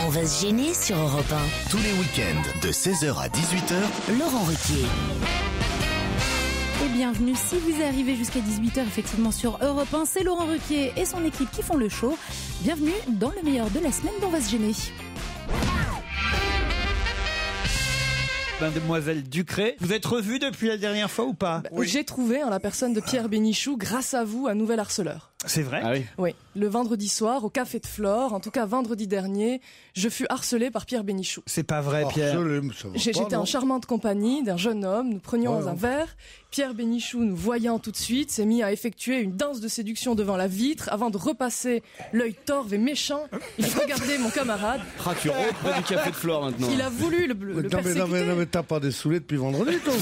On va se gêner sur Europe 1. Tous les week-ends de 16h à 18h, Laurent Ruquier. Et bienvenue, si vous arrivez jusqu'à 18h effectivement sur Europe 1, c'est Laurent Ruquier et son équipe qui font le show. Bienvenue dans le meilleur de la semaine d'On va se gêner. Mademoiselle Ducré, vous êtes revue depuis la dernière fois ou pas? Oui. J'ai trouvé la personne de Pierre Bénichou, grâce à vous, un nouvel harceleur. C'est vrai? Ah oui. Oui, le vendredi soir, au Café de Flore, en tout cas vendredi dernier, je fus harcelé par Pierre Bénichou. C'est pas vrai, Pierre. J'étais en charmante compagnie d'un jeune homme, nous prenions un verre. Pierre Bénichou, nous voyant tout de suite, s'est mis à effectuer une danse de séduction devant la vitre avant de repasser l'œil torve et méchant. Il regardait mon camarade. Ah, tu rentres près du Café de Flore maintenant. Il a voulu le persécuter. Non mais t'as pas dessoulé depuis vendredi, toi.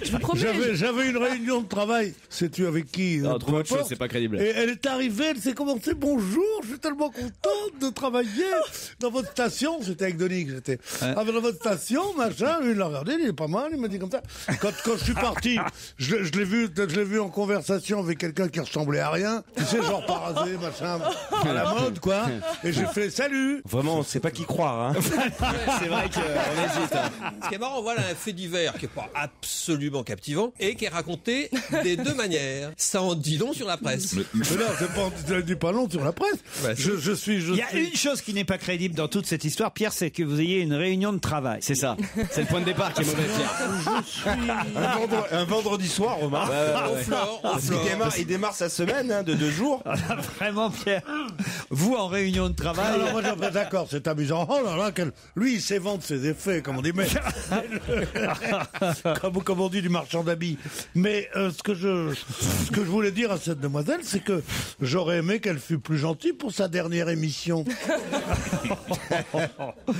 Je vous promets. J'avais une réunion de travail. Sais-tu avec qui? Non, trouve autre chose, c'est pas crédible. Et elle est arrivée, elle s'est commencée. Bonjour, je suis tellement contente de travailler dans votre station. C'était avec Denis que j'étais. Dans votre station, machin. Il l'a regardé, il est pas mal, il m'a dit comme ça. Quand je suis parti, je l'ai vu en conversation avec quelqu'un qui ressemblait à rien. Tu sais, genre parasé, machin, à la mode, quoi. Et j'ai fait salut. Vraiment, on sait pas qui croire, hein. C'est vrai qu'on hésite. Ce qui est marrant, voilà un fait divers qui est pas absolument captivant et qui est raconté des deux manières. Ça en dit long sur la presse. Mais non, c'est pas long sur la presse. Ouais, Il y a une chose qui n'est pas crédible dans toute cette histoire, Pierre, c'est que vous ayez une réunion de travail. C'est ça. C'est le point de départ qui est mauvais, Pierre. Un vendredi soir, remarque. Il démarre sa semaine, hein, de 2 jours. Vraiment, Pierre. Vous, en réunion de travail. Alors moi, d'accord, c'est amusant. Oh là là, lui, il sait vendre ses effets, comme on dit, mais comme on dit du marchand d'habits. Mais ce que je voulais dire à cette demoiselle, c'est que j'aurais aimé qu'elle fût plus gentille pour sa dernière émission.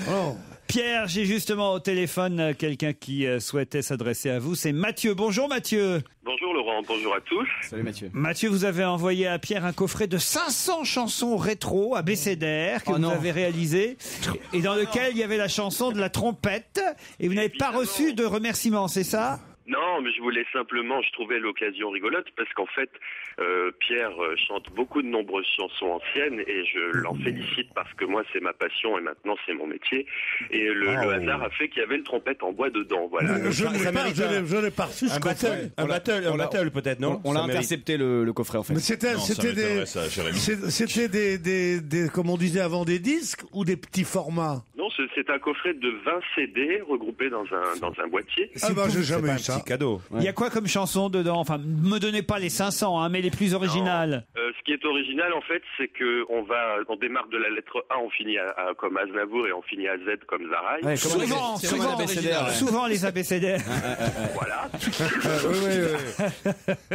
Oh. Pierre, j'ai justement au téléphone quelqu'un qui souhaitait s'adresser à vous. C'est Mathieu. Bonjour Mathieu. Bonjour Laurent, bonjour à tous. Salut Mathieu. Mathieu, vous avez envoyé à Pierre un coffret de 500 chansons rétro abécédaires que vous avez réalisé et dans lequel il y avait la chanson de la trompette et vous n'avez pas reçu de remerciements, c'est ça? Non, mais je voulais simplement, je trouvais l'occasion rigolote parce qu'en fait, Pierre chante beaucoup de nombreuses chansons anciennes et je l'en félicite parce que moi c'est ma passion et maintenant c'est mon métier. Et le hasard a fait qu'il y avait une trompette en bois dedans, voilà. Je l'ai pas reçu ce coffret. Un battle peut-être, non? On l'a intercepté le coffret en fait. Mais c'était des, comme on disait avant, des disques ou des petits formats? Non, c'est un coffret de 20 CD regroupés dans un boîtier. J'ai jamais eu ça. Cadeau. Il y a quoi comme chanson dedans? Enfin, me donnez pas les 500, hein, mais les plus originales. Ce qui est original, en fait, c'est que on démarre de la lettre A, on finit comme Aznavour et on finit à Z comme Zaraï. Ouais, Souvent les abécédaires. Voilà.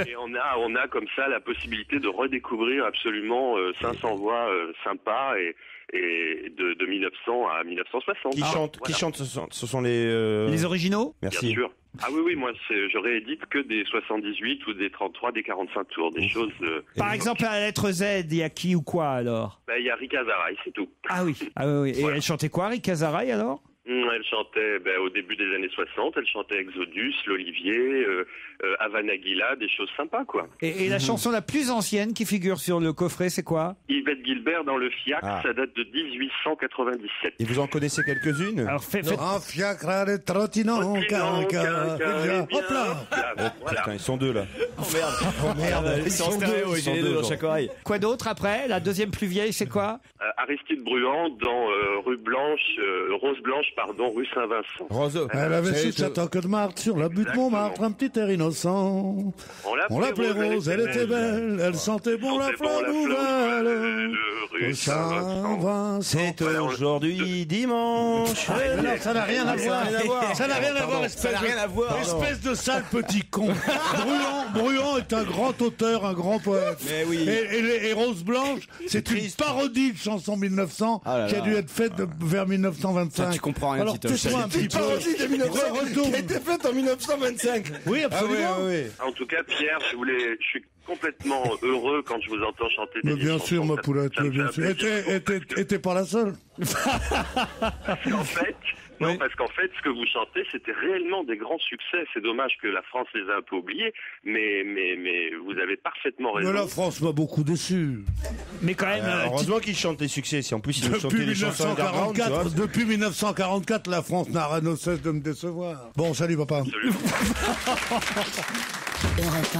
Et on a comme ça la possibilité de redécouvrir absolument 500 voix sympas et de 1900 à 1960. Qui chante ce sont les... Les originaux? Merci. Bien sûr. Ah oui, moi je réédite que des 78 ou des 33, des 45 tours, des choses... Par exemple, à la lettre Z, il y a qui ou quoi alors? Il y a Rika Zaraï, c'est tout. Ah oui. Et voilà. elle chantait quoi, Rika Zaraï, alors? Elle chantait au début des années 60, elle chantait Exodus, l'Olivier, Havana Gila, des choses sympas quoi. Et la chanson la plus ancienne qui figure sur le coffret, c'est quoi? Yvette Gilbert dans le Fiacre, ça date de 1897. Et vous en connaissez quelques-unes? Alors faites... Un fiacre à des trottinants, hop là. Putain, ils sont deux là. Oh merde. Ils sont en stéréo, j'ai les deux dans chaque oreille. Quoi d'autre après? La deuxième plus vieille, c'est quoi? Aristide Bruand dans Rose Blanche, rue Saint-Vincent. Rose. Elle avait sous sa toque de Marthe sur la butte Montmartre, un petit air innocent. On l'appelait Rose, elle était belle, elle sentait bon la fleur nouvelle. Rue Saint-Vincent. C'est aujourd'hui dimanche. Non, ça n'a rien à voir. Ça n'a rien à voir, espèce de sale petit con. Bruand est un grand auteur, un grand poète. Mais oui. Et Rose Blanche, c'est une parodie de chanson 1900 qui a dû être faite vers 1925. Tu comprends rien, alors tais-toi un petit peu. Parodie de 1900 qui a été faite en 1925. Oui, absolument. En tout cas, Pierre, je suis complètement heureux quand je vous entends chanter des Mais bien chansons. sûr, ma poulette, bien sûr. Et t'es pas la seule. Parce qu'en fait, Non, parce qu'en fait, ce que vous chantez, c'était réellement des grands succès. C'est dommage que la France les a un peu oubliés, mais vous avez parfaitement raison. Mais la France m'a beaucoup déçu. Mais quand même... heureusement qu'ils chantent les succès. Si en plus ils nous chantaient des chansons underground, tu vois. Depuis 1944, la France n'a ne cesse de me décevoir. Bon, salut papa. Europe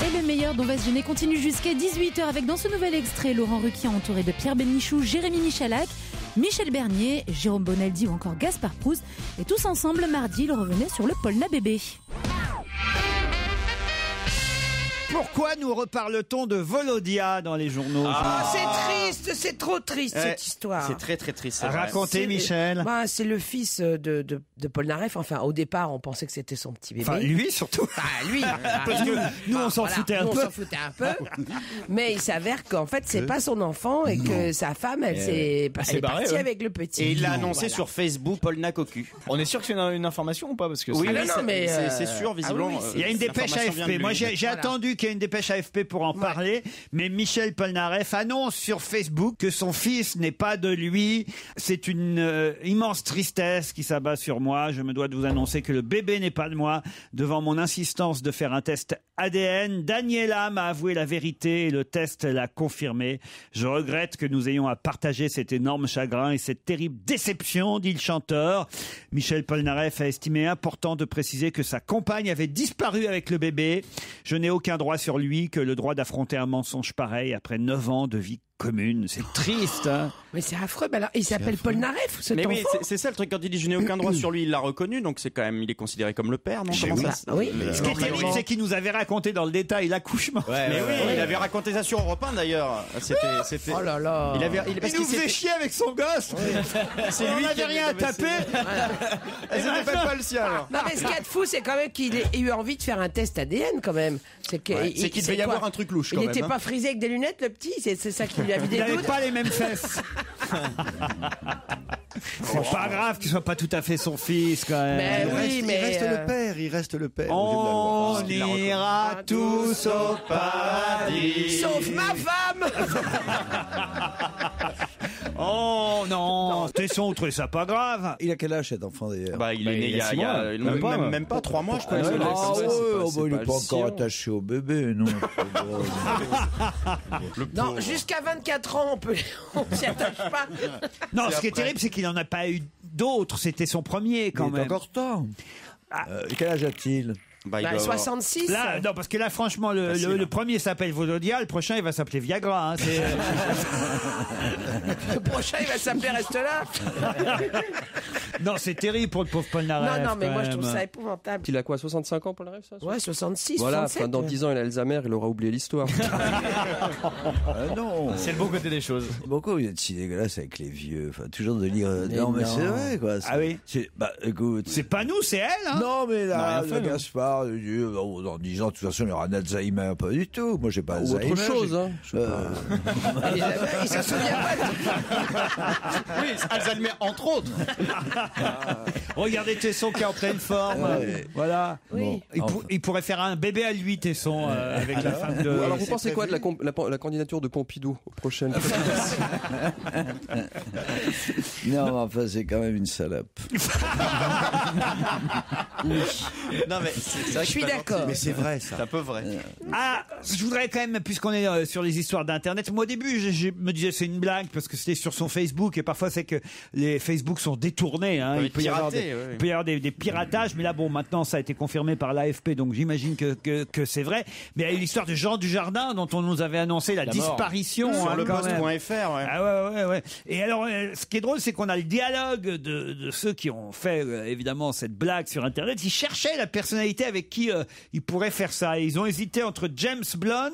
1. Et le meilleur dont va se gêner continue jusqu'à 18h avec dans ce nouvel extrait Laurent Ruquier entouré de Pierre Bénichou, Jérémy Michalak, Michel Bernier, Jérôme Bonaldi ou encore Gaspard Proust. Et tous ensemble, mardi, ils revenaient sur le Polna bébé. Pourquoi nous reparle-t-on de Volodia dans les journaux? C'est triste, c'est trop triste cette histoire. C'est très très triste. Racontez, Michel. C'est le fils de Polnareff. Enfin, au départ, on pensait que c'était son petit bébé. Enfin, lui surtout. Lui. Parce que nous, on s'en foutait un peu. On s'en foutait un peu. Mais il s'avère qu'en fait, c'est pas son enfant et que sa femme, elle est partie avec le petit. Et il l'a annoncé sur Facebook, Polna Cocu. On est sûr que c'est une information ou pas? Parce que c'est sûr, visiblement. Il y a une dépêche AFP. Moi, j'ai attendu qu'il y ait une dépêche AFP pour en parler, mais Michel Polnareff annonce sur Facebook que son fils n'est pas de lui. C'est une immense tristesse qui s'abat sur moi. Je me dois de vous annoncer que le bébé n'est pas de moi. Devant mon insistance de faire un test ADN, Daniela m'a avoué la vérité et le test l'a confirmé. Je regrette que nous ayons à partager cet énorme chagrin et cette terrible déception, dit le chanteur. Michel Polnareff a estimé important de préciser que sa compagne avait disparu avec le bébé. Je n'ai aucun droit sur lui que le droit d'affronter un mensonge pareil après 9 ans de vie commune. C'est triste, hein. Mais c'est affreux. Alors, il s'appelle Polnareff, cet enfant. Oui, c'est ça le truc. Quand il dit je n'ai aucun droit sur lui, il l'a reconnu, donc c'est quand même, il est considéré comme le père, non? Ce qui est terrible, c'est qu'il nous avait raconté dans le détail l'accouchement. Il avait raconté ça sur Europe 1 d'ailleurs. C'était. Oh là là. Il nous faisait chier avec son gosse. C'est lui qui avait rien à taper. C'était pas le sien. Alors. Non mais ce qu'il y a de fou, c'est quand même qu'il ait eu envie de faire un test ADN quand même. C'est qu'il devait y avoir un truc louche. Il n'était pas frisé avec des lunettes, le petit. C'est ça qui lui a vidé. Il n'avait pas les mêmes fesses. C'est pas grave qu'il soit pas tout à fait son fils quand même. Il reste le père. On ira tous au paradis. Sauf ma femme. Oh non, Tesson, vous trouvez ça pas grave? Il a quel âge cet enfant d'ailleurs? Il est né il y a même pas 3 mois, je crois. Il n'est pas encore attaché au bébé, non. Non, jusqu'à 24 ans, on s'y attache pas. Non, ce qui est terrible, c'est qu'il n'en a pas eu d'autres. C'était son premier quand même. Il est encore temps. Quel âge a-t-il? 66. Là, non, parce que là, franchement, le premier s'appelle Volodia, le prochain, il va s'appeler Viagra. Hein, le prochain, il va s'appeler Reste là. Non, c'est terrible pour le pauvre Polnareff. Non, mais moi, je trouve ça épouvantable. Il a quoi, 65 ans, Polnareff, ça? Ouais, 66, voilà, 67. Dans 10 ans, il a Alzheimer, il aura oublié l'histoire. Non. C'est le bon côté des choses. Beaucoup, vous êtes si dégueulasse avec les vieux. Enfin, toujours de lire. Non, mais c'est vrai, quoi. Ah oui? Écoute. C'est pas nous, c'est elle, hein? Non, mais là, Gaspard. Dans 10 ans, de toute façon, il y aura un Alzheimer, pas du tout. Moi, j'ai pas Alzheimer. Autre chose, hein. Il se souvient pas. Oui, Alzheimer, entre autres. Regardez Tesson qui est en pleine forme. Voilà. Oui. Il pourrait faire un bébé à lui, Tesson, avec la femme de... Alors, vous pensez quoi de la candidature de Pompidou aux prochaines? Non, mais enfin, c'est quand même une salope. Non, mais je suis d'accord. Mais c'est vrai, ça. C'est un peu vrai. Je voudrais quand même, puisqu'on est sur les histoires d'Internet, moi au début, je me disais c'est une blague parce que c'était sur son Facebook et parfois c'est que les Facebook sont détournés. Hein. Il peut y avoir des piratages, mais là bon, maintenant ça a été confirmé par l'AFP, donc j'imagine que c'est vrai. Mais il y a eu l'histoire de Jean Dujardin dont on nous avait annoncé la disparition. Sur le poste.fr, ouais. Ah ouais. Et alors, ce qui est drôle, c'est qu'on a le dialogue de ceux qui ont fait évidemment cette blague sur Internet. Ils cherchaient la personnalité avec qui ils pourraient faire ça. Et ils ont hésité entre James Blunt,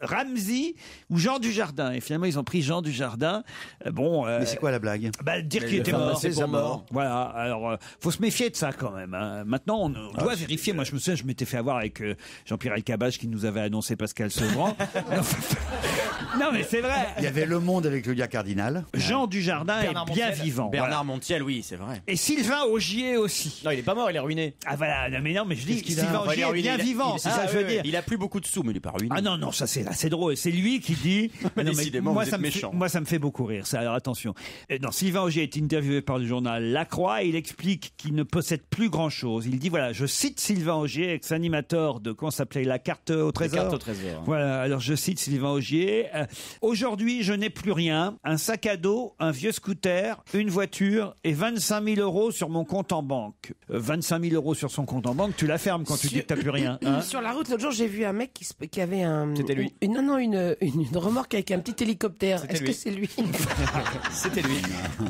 Ramsey ou Jean Dujardin. Et finalement, ils ont pris Jean Dujardin. Mais c'est quoi la blague? Dire qu'il était mort. C'est mort. Voilà. Alors, faut se méfier de ça quand même. Hein. Maintenant, on doit vérifier. Moi, je me souviens, je m'étais fait avoir avec Jean-Pierre Elkabbach qui nous avait annoncé Pascal Sevran. Non, mais c'est vrai. Il y avait Le Monde avec Julia Cardinal. Jean Dujardin est bien vivant. Bernard Montiel, oui, c'est vrai. Et Sylvain Augier aussi. Non, il est pas mort, il est ruiné. Ah voilà, non, mais je dis, Sylvain Augier est bien vivant, c'est ça que je veux dire. Il a plus beaucoup de sous, mais il est pas ruiné. Ah non, ça c'est drôle. C'est lui qui dit. Décidément, moi, vous êtes méchant. moi, ça me fait beaucoup rire. Ça, alors attention. Non, Sylvain Augier est interviewé par le journal La Croix. Et il explique qu'il ne possède plus grand-chose. Il dit voilà, je cite Sylvain Augier, ex-animateur de comment s'appelait La Carte au Trésor. La Carte au Trésor. Voilà. Alors je cite Sylvain Augier. Aujourd'hui, je n'ai plus rien. Un sac à dos, un vieux scooter, une voiture et 25 000 euros sur mon compte en banque. 25 000 euros sur son compte en banque, tu la fermes quand tu dis que t'as plus rien. Hein. Sur la route, l'autre jour, j'ai vu un mec qui avait un. C'était lui. Une remorque avec un petit hélicoptère. Est-ce que c'est lui? C'était lui.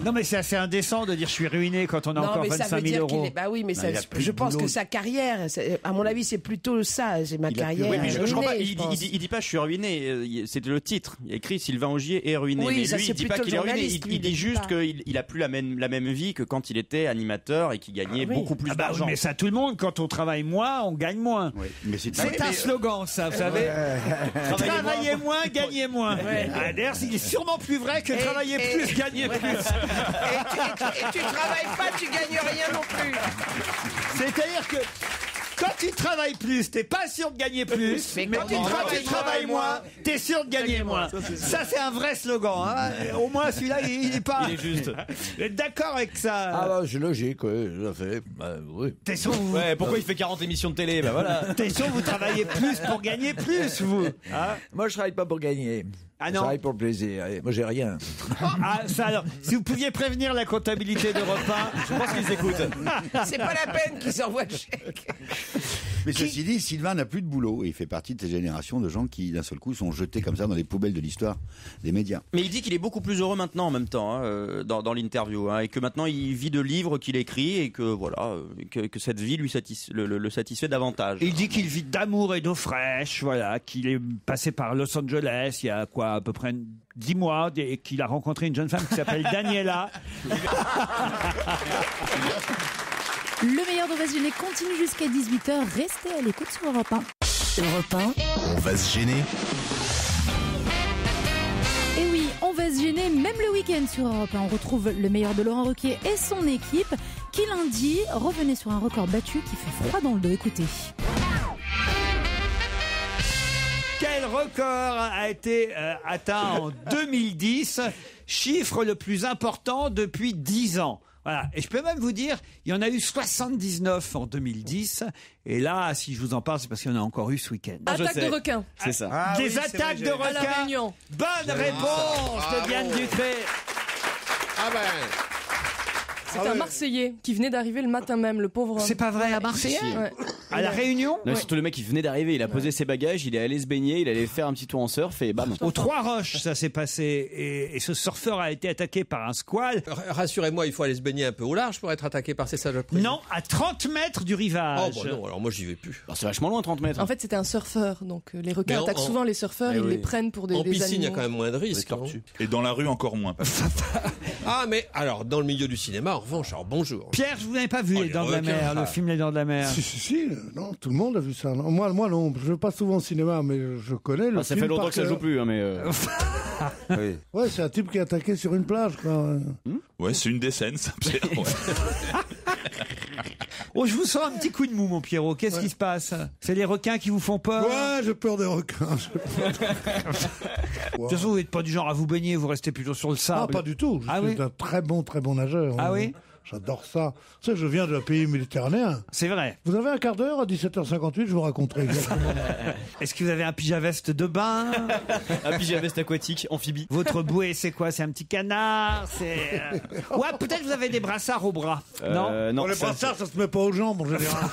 Non, mais c'est assez indécent de dire je suis ruiné quand on a encore 25 000 euros. Bah oui, mais je pense que sa carrière, à mon avis, c'est plutôt ça. C'est ma carrière. Oui, mais je crois pas. Il dit pas je suis ruiné. C'était le titre. Il y a écrit Sylvain Augier est ruiné. Oui, mais ça, lui, il dit pas qu'il est ruiné. Il dit juste qu'il a plus la même vie que quand il était animateur et qu'il gagnait beaucoup plus d'argent. Mais ça, tout le monde, quand on travaille moins, on gagne moins. Oui, mais c'est un slogan, ça, vous savez. Travaillez moins, gagnez moins. D'ailleurs, c'est sûrement plus vrai que travailler plus, gagner plus. Et tu travailles pas, tu gagnes rien non plus. C'est-à-dire que quand tu travailles plus, t'es pas sûr de gagner plus. Mais quand tu travailles moins, t'es sûr de gagner moins. Ça, c'est un vrai slogan. Hein. Au moins, celui-là, il est pas. Il est juste. Vous êtes d'accord avec ça? Ah bah, c'est logique, oui, tout à fait. Oui. T'es sûr pourquoi il fait 40 émissions de télé? Bah voilà. T'es sûr vous travaillez plus pour gagner plus, vous? Hein? Moi, je travaille pas pour gagner. Ah non. Je travaille pour le plaisir. Moi, j'ai rien. Ah, ça alors. Si vous pouviez prévenir la comptabilité d'Europe 1, je pense qu'ils écoutent. C'est pas la peine qu'ils envoient le chèque. Mais ceci dit, Sylvain n'a plus de boulot et il fait partie de ces générations de gens qui, d'un seul coup, sont jetés comme ça dans les poubelles de l'histoire des médias. Mais il dit qu'il est beaucoup plus heureux maintenant en même temps, dans l'interview, et que maintenant il vit de livres qu'il écrit et que voilà, que cette vie lui le satisfait davantage. Il dit qu'il vit d'amour et d'eau fraîche, voilà, qu'il est passé par Los Angeles il y a quoi, à peu près 10 mois, et qu'il a rencontré une jeune femme qui s'appelle Daniela. Le meilleur d'On va se gêner continue jusqu'à 18h. Restez à l'écoute sur Europe 1. Europe 1, on va se gêner. Et oui, on va se gêner même le week-end sur Europe 1. On retrouve le meilleur de Laurent Ruquier et son équipe qui lundi revenait sur un record battu qui fait froid dans le dos. Écoutez. Quel record a été atteint en 2010? Chiffre le plus important depuis 10 ans. Voilà. Et je peux même vous dire, il y en a eu 79 en 2010. Et là, si je vous en parle, c'est parce qu'il y en a encore eu ce week-end. Attaque de requins. C'est ça. Des attaques de requins. À La Réunion. Bonne réponse de Diane Ducré. Ah ben... C'était un Marseillais qui venait d'arriver le matin même, le pauvre homme. C'est pas vrai, à Marseille? Ouais. À La Réunion? Non, surtout le mec, il venait d'arriver, il a posé ses bagages, il est allé se baigner, il allait faire un petit tour en surf et bam. Aux Trois-Roches, ça s'est passé. Et ce surfeur a été attaqué par un squale. Rassurez-moi, il faut aller se baigner un peu au large pour être attaqué par ces saloperies. Non, à 30 mètres du rivage. Oh, bon, non, alors moi, j'y vais plus. Alors, c'est vachement loin, 30 mètres. En fait, c'était un surfeur, donc les requins attaquent souvent les surfeurs, ils les prennent pour des animaux. En piscine, il y a quand même moins de risques. Et dans la rue, encore moins. Ah, mais alors, dans le milieu du cinéma, en revanche, alors bonjour. Pierre, je vous n'avez pas vu Les Dents de la Mer, le film Les Dents de la Mer? Si, non, tout le monde a vu ça. Non. Moi non, je vais pas souvent au cinéma, mais je connais le film. Ça fait longtemps que ça joue plus, hein, mais... Oui. Ouais, c'est un type qui est attaqué sur une plage, quoi. Ouais, c'est une des scènes, ça. Ouais. Oh, je vous sens un petit coup de mou, mon Pierrot. Qu'est-ce qui se passe? C'est les requins qui vous font peur? Ouais, j'ai peur des requins. De toute façon, vous n'êtes pas du genre à vous baigner, vous restez plutôt sur le sable. Ah, pas du tout. Je suis un très bon nageur. Ah oui? J'adore ça. Tu sais, je viens d'un pays méditerranéen. C'est vrai. Vous avez un quart d'heure à 17h58, je vous raconterai exactement. Est-ce que vous avez un pyjama-veste de bain? Un pyjama-veste aquatique, amphibie. Votre bouée, c'est quoi? C'est un petit canard? C'est... Ouais, peut-être vous avez des brassards au bras. Non? Non, les brassards, ça se met pas aux jambes en général.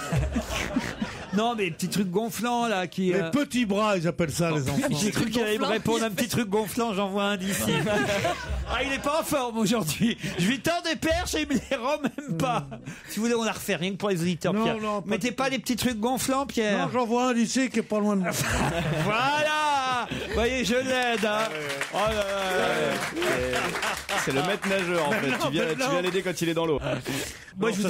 Non, mais petits trucs gonflants, là, qui... Les petits bras, ils appellent ça, les enfants. J'ai cru qu'il allait me répondre un petit truc gonflant, j'en vois un d'ici. Ah, il est pas en forme aujourd'hui. Je lui tends des perches et il me les rend même pas. Si vous voulez, on la refait, rien que pour les auditeurs, Pierre. Mettez pas les petits trucs gonflants, Pierre. Non, j'en vois un d'ici qui est pas loin de moi. Voilà. Vous voyez, je l'aide, hein. Oh là là. C'est le maître nageur en fait. Tu viens l'aider quand il est dans l'eau. Moi, Non, je ça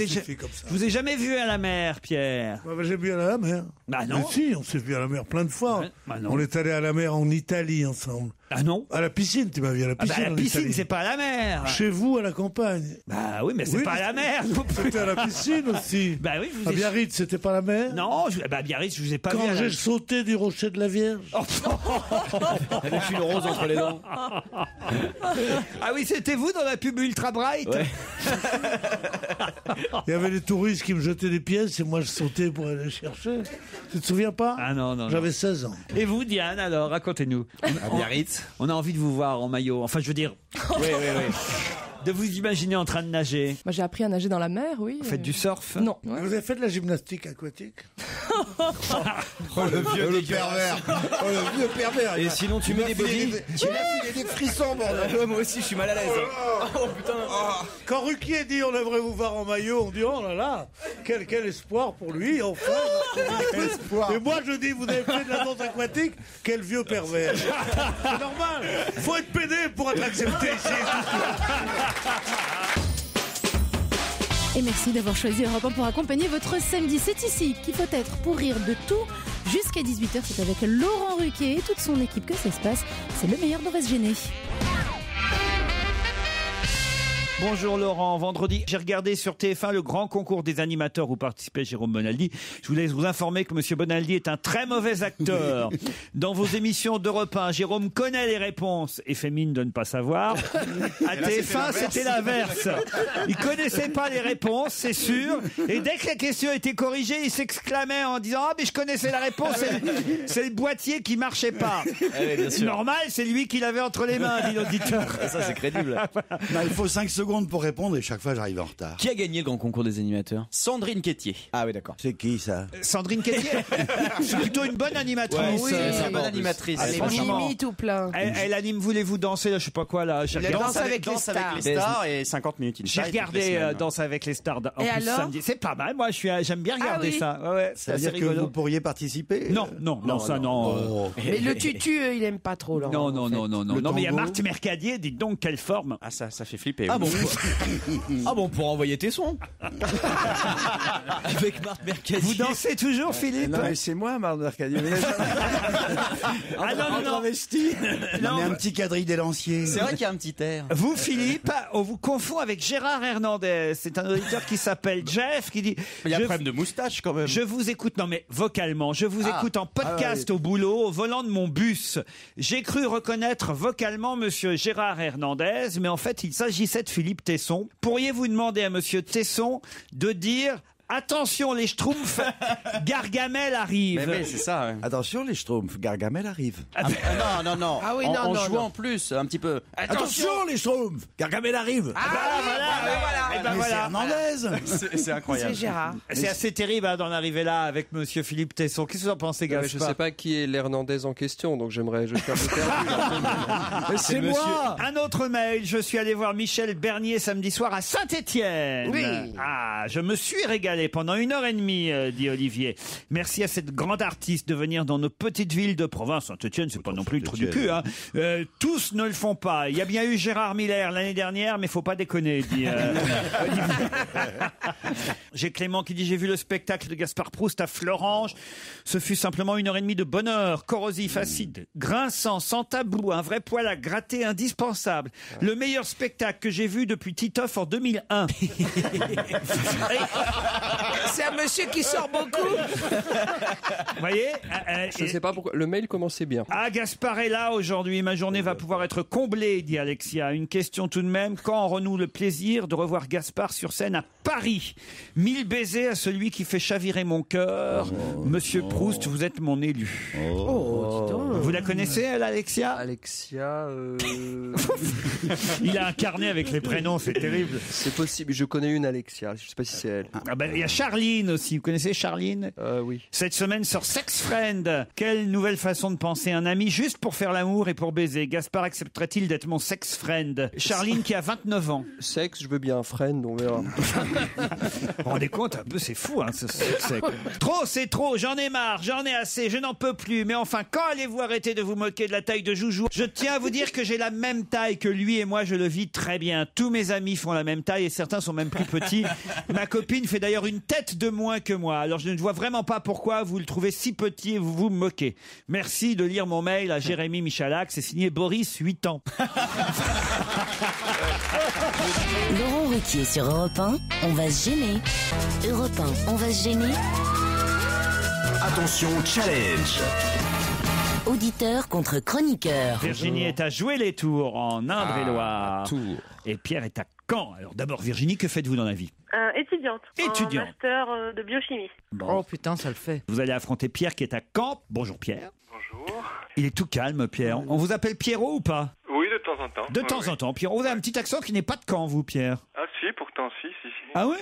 vous ai jamais vu à la mer, Pierre. J'ai vu à la mer. Bah non. Mais si, on s'est vu à la mer plein de fois. Ouais, bah non. On est allé à la mer en Italie ensemble. Ah non. À la piscine, tu m'as vu à la piscine. La en piscine, Italie. c'est pas à la mer. Chez vous, à la campagne. Bah oui, mais c'est pas à la mer. C'était à la piscine aussi. Bah oui, je vous À ai... Biarritz, c'était pas la mer. Non, Biarritz, je vous ai pas vu. Quand j'ai sauté du rocher de la Vierge. Avec une rose entre les dents. Ah oui, c'était vous dans la pub Ultra Bright. Ouais. Il y avait des touristes qui me jetaient des pièces et moi je sautais pour aller les chercher. Tu te souviens pas? Ah non. J'avais 16 ans. Et vous, Diane, alors, racontez-nous. À Biarritz. On a envie de vous voir en maillot. Enfin, je veux dire, Oui. de vous imaginer en train de nager. Moi, j'ai appris à nager dans la mer, oui. Vous faites du surf? Non. Vous avez fait de la gymnastique aquatique? Oh le vieux pervers. Oh le vieux pervers. Et sinon tu mets des body. Tu m'as filé des frissons, bordel. Moi aussi je suis mal à l'aise. Oh putain. Quand Ruquier dit on aimerait vous voir en maillot, on dit oh là là, quel espoir pour lui, enfin. Quel espoir. Et moi je dis vous avez fait de la danse aquatique, quel vieux pervers. C'est normal. Faut être pédé pour être accepté ici. Et merci d'avoir choisi Europe 1 pour accompagner votre samedi. C'est ici qu'il faut être pour rire de tout. Jusqu'à 18h, c'est avec Laurent Ruquier et toute son équipe que ça se passe. C'est le meilleur d'On va se gêner. Bonjour Laurent, vendredi, j'ai regardé sur TF1 le grand concours des animateurs où participait Jérôme Bonaldi. Je voulais vous informer que Monsieur Bonaldi est un très mauvais acteur. Dans vos émissions d'Europe 1, Jérôme connaît les réponses et fait mine de ne pas savoir. À TF1, c'était l'inverse. Il connaissait pas les réponses, c'est sûr. Et dès que la question était corrigée, il s'exclamait en disant « Ah, mais je connaissais la réponse, c'est le boîtier qui marchait pas. Allez, bien sûr. Normal, c'est lui qui l'avait entre les mains, dit l'auditeur. Ça c'est crédible. Non, il faut 5 secondes pour répondre et chaque fois j'arrive en retard. Qui a gagné le grand concours des animateurs? Sandrine Quétier. Ah oui d'accord. C'est qui ça? Sandrine Quétier, c'est plutôt une bonne animatrice. Oui, c'est une bonne animatrice. Elle est tout plein. Elle anime Voulez-vous danser, là, je sais pas quoi là. J'ai regardé, Danse avec les stars. Et 50 minutes. j'ai regardé Danse avec les stars en Et plus alors samedi. C'est pas mal, moi j'aime bien regarder oui. ça. Ouais, c'est Ça veut assez dire que rigolo. vous pourriez participer? Non, ça non. Oh. Mais le tutu, il aime pas trop, Laurent. Non, mais il y a Marthe Mercadier, dites donc quelle forme. Ah ça fait flipper. Ah bon. Ah bon, pour envoyer tes sons. Avec Marthe Mercadier. Vous dansez toujours, Philippe? Non, mais c'est moi, Marc Mercadier. Ah non. Non, mais un petit quadrille des lanciers. C'est vrai qu'il y a un petit air. Vous, Philippe, on vous confond avec Gérard Hernandez. C'est un auditeur qui s'appelle Jeff qui dit. Il y a un problème de moustache quand même. Je vous écoute, non mais vocalement, je vous écoute en podcast au boulot, au volant de mon bus. J'ai cru reconnaître vocalement Monsieur Gérard Hernandez, mais en fait il s'agissait de Philippe Tesson. Pourriez-vous demander à Monsieur Tesson de dire attention les Schtroumpfs, Gargamel arrive. Mais c'est ça. Ouais. Attention, les Schtroumpfs, Gargamel arrive. Non. Ah oui, en non. jouant en plus, un petit peu. Attention, les Schtroumpfs, Gargamel arrive. Voilà. Hernandez. C'est incroyable. C'est Gérard. C'est assez terrible d'en arriver là avec Monsieur Philippe Tesson. Qu'est-ce que vous en pensez, Gaspard? Je sais pas qui est l'Hernandez en question, donc j'aimerais je faire C'est moi. Un autre mail, je suis allé voir Michel Bernier samedi soir à Saint-Étienne. Oui. Ah, je me suis régalé pendant 1h30, dit Olivier. Merci à cette grande artiste de venir dans nos petites villes de province. Saint-Étienne, c'est pas non plus le trou du cul. Hein. Tous ne le font pas. Il y a bien eu Gérard Miller l'année dernière, mais faut pas déconner, dit Olivier. J'ai Clément qui dit j'ai vu le spectacle de Gaspard Proust à Florange. Ce fut simplement 1h30 de bonheur, corrosif, acide, grinçant, sans tabou, un vrai poil à gratter indispensable. Le meilleur spectacle que j'ai vu depuis Titoff en 2001. C'est un monsieur qui sort beaucoup. Vous voyez Je sais pas pourquoi. Le mail commençait bien. Ah, Gaspard est là aujourd'hui. Ma journée va pouvoir être comblée, dit Alexia. Une question tout de même. Quand aurons-nous le plaisir de revoir Gaspard sur scène à Paris? 1000 baisers à celui qui fait chavirer mon cœur. Monsieur Proust, vous êtes mon élu. Oh, dis donc. Vous la connaissez, elle, Alexia? Alexia. Il a un carnet avec les prénoms, c'est terrible. C'est possible. Je connais une Alexia. Je sais pas si c'est elle. Ah ben, Il y a Charline aussi. Vous connaissez Charline ? Oui. Cette semaine sur Sex Friend. Quelle nouvelle façon de penser. Un ami juste pour faire l'amour et pour baiser. Gaspard accepterait-il d'être mon sex friend ? Charline qui a 29 ans. Sexe, je veux bien. Friend, on verra. Vous vous rendez compte un peu, c'est fou, hein, Trop, c'est trop, j'en ai marre, j'en ai assez, je n'en peux plus. Mais enfin, quand allez-vous arrêter de vous moquer de la taille de Joujou ? Je tiens à vous dire que j'ai la même taille que lui et moi, je le vis très bien. Tous mes amis font la même taille et certains sont même plus petits. Ma copine fait d'ailleurs une tête de moins que moi. Alors je ne vois vraiment pas pourquoi vous le trouvez si petit et vous vous moquez. Merci de lire mon mail à Jérémy Michalak, c'est signé Boris, 8 ans. Laurent Ruquier sur Europe 1, on va se gêner. Europe 1, on va se gêner. Attention, challenge. Auditeur contre chroniqueur. Virginie est à Jouer-les-Tours, en Indre-et-Loire. Et Pierre est à Caen. Alors d'abord, Virginie, que faites-vous dans la vie ? Étudiante. En master de biochimie. Bon. Oh putain, ça le fait. Vous allez affronter Pierre qui est à Caen. Bonjour Pierre. Bonjour. Il est tout calme, Pierre. On vous appelle Pierrot ou pas ? Oui, de temps en temps. De temps en temps. Pierrot, vous avez un petit accent qui n'est pas de Caen, vous, Pierre. Ah si, pourtant si. Ah oui ?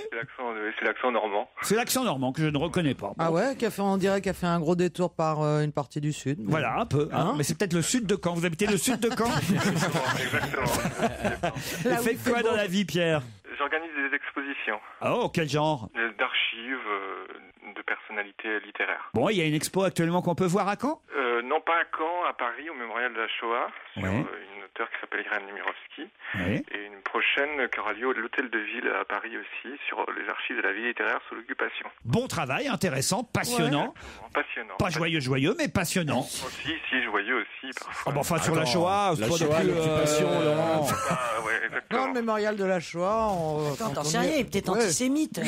C'est l'accent normand. C'est l'accent normand que je ne reconnais pas. Ah ouais, on dirait qu'il a fait un gros détour par une partie du sud. Mais... Voilà, un peu. Hein. Mais c'est peut-être le sud de Caen. Vous habitez le sud de Caen ? Exactement. Vous faites quoi dans la vie, Pierre ? J'organise des expositions. Oh, quel genre ? D'archives, de personnalités littéraires. Bon, il y a une expo actuellement qu'on peut voir à Caen ? Non, pas à Caen, à Paris, au Mémorial de la Shoah, sur Ouais. une auteure qui s'appelle Irène Nemirovsky. Oui. Et une prochaine qui aura lieu à l'Hôtel de Ville à Paris aussi, sur les archives de la vie littéraire sous l'occupation. Bon travail, intéressant, passionnant. Ouais, passionnant. Pas joyeux, mais passionnant. Si, joyeux aussi, parfois. Ah, enfin, sur la Shoah, la Shoah, l'occupation, Laurent. Ouais, exactement. Non, le mémorial de la Shoah. Attends, t'en sais rien, il est peut-être antisémite.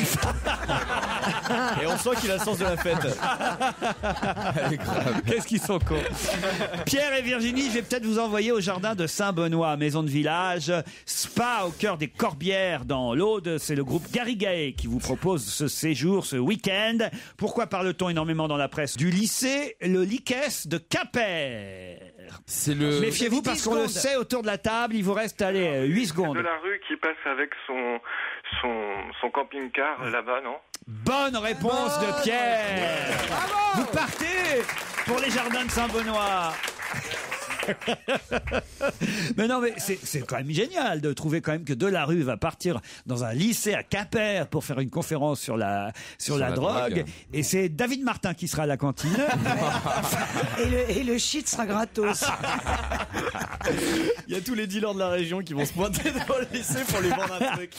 Et on sent qu'il a le sens de la fête. Qu'est-ce qu'ils sont cons. Pierre et Virginie, je vais peut-être vous envoyer au jardin de Saint-Benoît, maison de village, spa au cœur des Corbières dans l'Aude. C'est le groupe Garrigae qui vous propose ce séjour, ce week-end. Pourquoi parle-t-on énormément dans la presse du lycée, le Liques de Quimper? Méfiez-vous parce qu'on le sait autour de la table, il vous reste 8 secondes. De la rue qui passe avec son camping-car là-bas, non? Bonne réponse de Pierre. Vous partez pour les jardins de Saint-Benoît. Mais non, mais c'est quand même génial de trouver quand même que Delarue va partir dans un lycée à Quimper pour faire une conférence sur la drogue. Et c'est David Martin qui sera à la cantine. Et le shit sera gratos. Il y a tous les dealers de la région qui vont se pointer dans le lycée pour lui vendre un truc.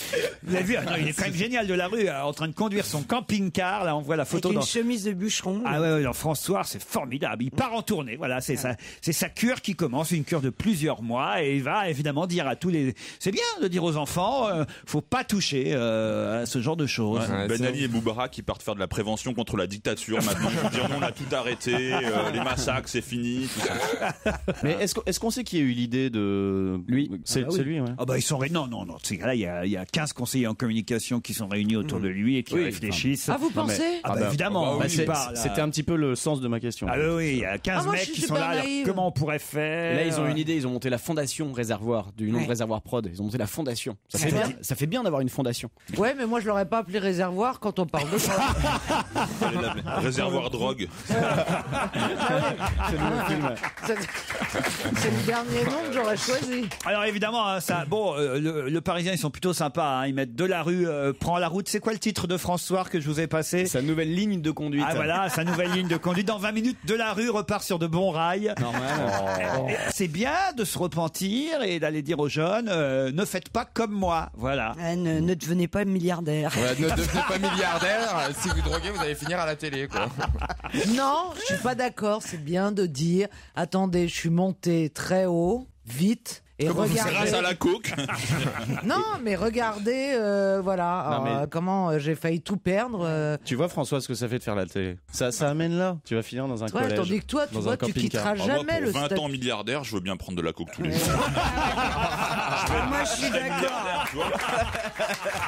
Vous avez vu, il est quand même génial Delarue en train de conduire son camping-car. Là, on voit la photo. Avec une chemise de bûcheron. Ah ouais, dans France Soir, c'est formidable. Il part en tournée. Voilà, c'est sa cure qui commence, une cure de plusieurs mois, et il va évidemment dire à tous les... C'est bien de dire aux enfants, faut pas toucher à ce genre de choses. Ouais, Ben Ali et Boubarak qui partent faire de la prévention contre la dictature. Maintenant, ils vont dire non, on a tout arrêté, les massacres, c'est fini, tout ça. Mais est-ce qu'on sait qui a eu l'idée de lui? C'est lui, ouais. Ah bah ils sont non. Ces gars-là, il y a 15 conseillers en communication qui sont réunis autour de lui et qui réfléchissent. Ah, vous pensez? Évidemment. C'était un petit peu le sens de ma question. Ah oui, il y a 15 mecs qui sont là. Alors, comment on pourrait faire? Là, ils ont une idée, ils ont monté la fondation Réservoir, du nom de Réservoir Prod. Ils ont monté la fondation. Ça fait bien d'avoir une fondation. Ouais, mais moi je l'aurais pas appelé Réservoir quand on parle de ça. Réservoir drogue. C'est le dernier nom que j'aurais choisi. Alors évidemment, hein, le Parisien, ils sont plutôt sympas. Hein, ils mettent Delarue prend la route. C'est quoi le titre de France Soir que je vous ai passé? Sa nouvelle ligne de conduite. Ah voilà, sa nouvelle ligne de conduite. Dans 20 minutes, Delarue repart sur de bons rails. Normal. C'est bien de se repentir et d'aller dire aux jeunes, ne faites pas comme moi. Voilà. Ne devenez pas milliardaire. Ouais, ne devenez pas milliardaire. Si vous droguez, vous allez finir à la télé, quoi. Non, je suis pas d'accord. C'est bien de dire, attendez, je suis monté très haut, vite. Et regardez... grâce à la coke. Non, mais regardez, comment j'ai failli tout perdre. Tu vois, François, ce que ça fait de faire la télé. Ça amène là. Tu vas finir dans un collège. Tandis que toi, tu vois, tu quitteras jamais pour le 20 ans milliardaire, je veux bien prendre de la coke tous les jours. Moi, je suis d'accord. Tu vois.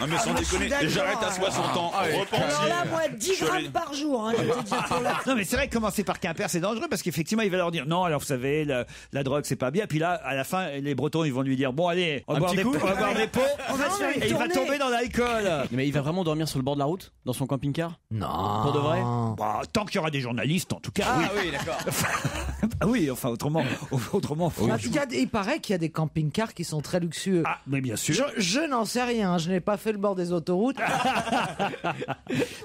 Non mais sans moi, je suis déconner, d'accord. j'arrête à 60 ans. Repenti. Alors là, moi, 10 Je suis allé- grammes par jour. Hein, j'étais déjà pour la... Non mais c'est vrai que commencer par Quimper c'est dangereux parce qu'effectivement il va leur dire non alors vous savez la drogue c'est pas bien puis là à la fin les Bretons ils vont lui dire bon allez on va boire des pots On va se faire une et il va tournée. tomber dans l'alcool. Mais il va vraiment dormir sur le bord de la route dans son camping-car? Non. Pour de vrai? Bah, tant qu'il y aura des journalistes en tout cas. Ah oui, d'accord. Ah oui enfin autrement faut- En tout cas, il paraît qu'il y a des camping-cars qui sont très luxueux. Ah mais bien sûr. Je n'en sais rien, je n'ai pas fait le bord des autoroutes.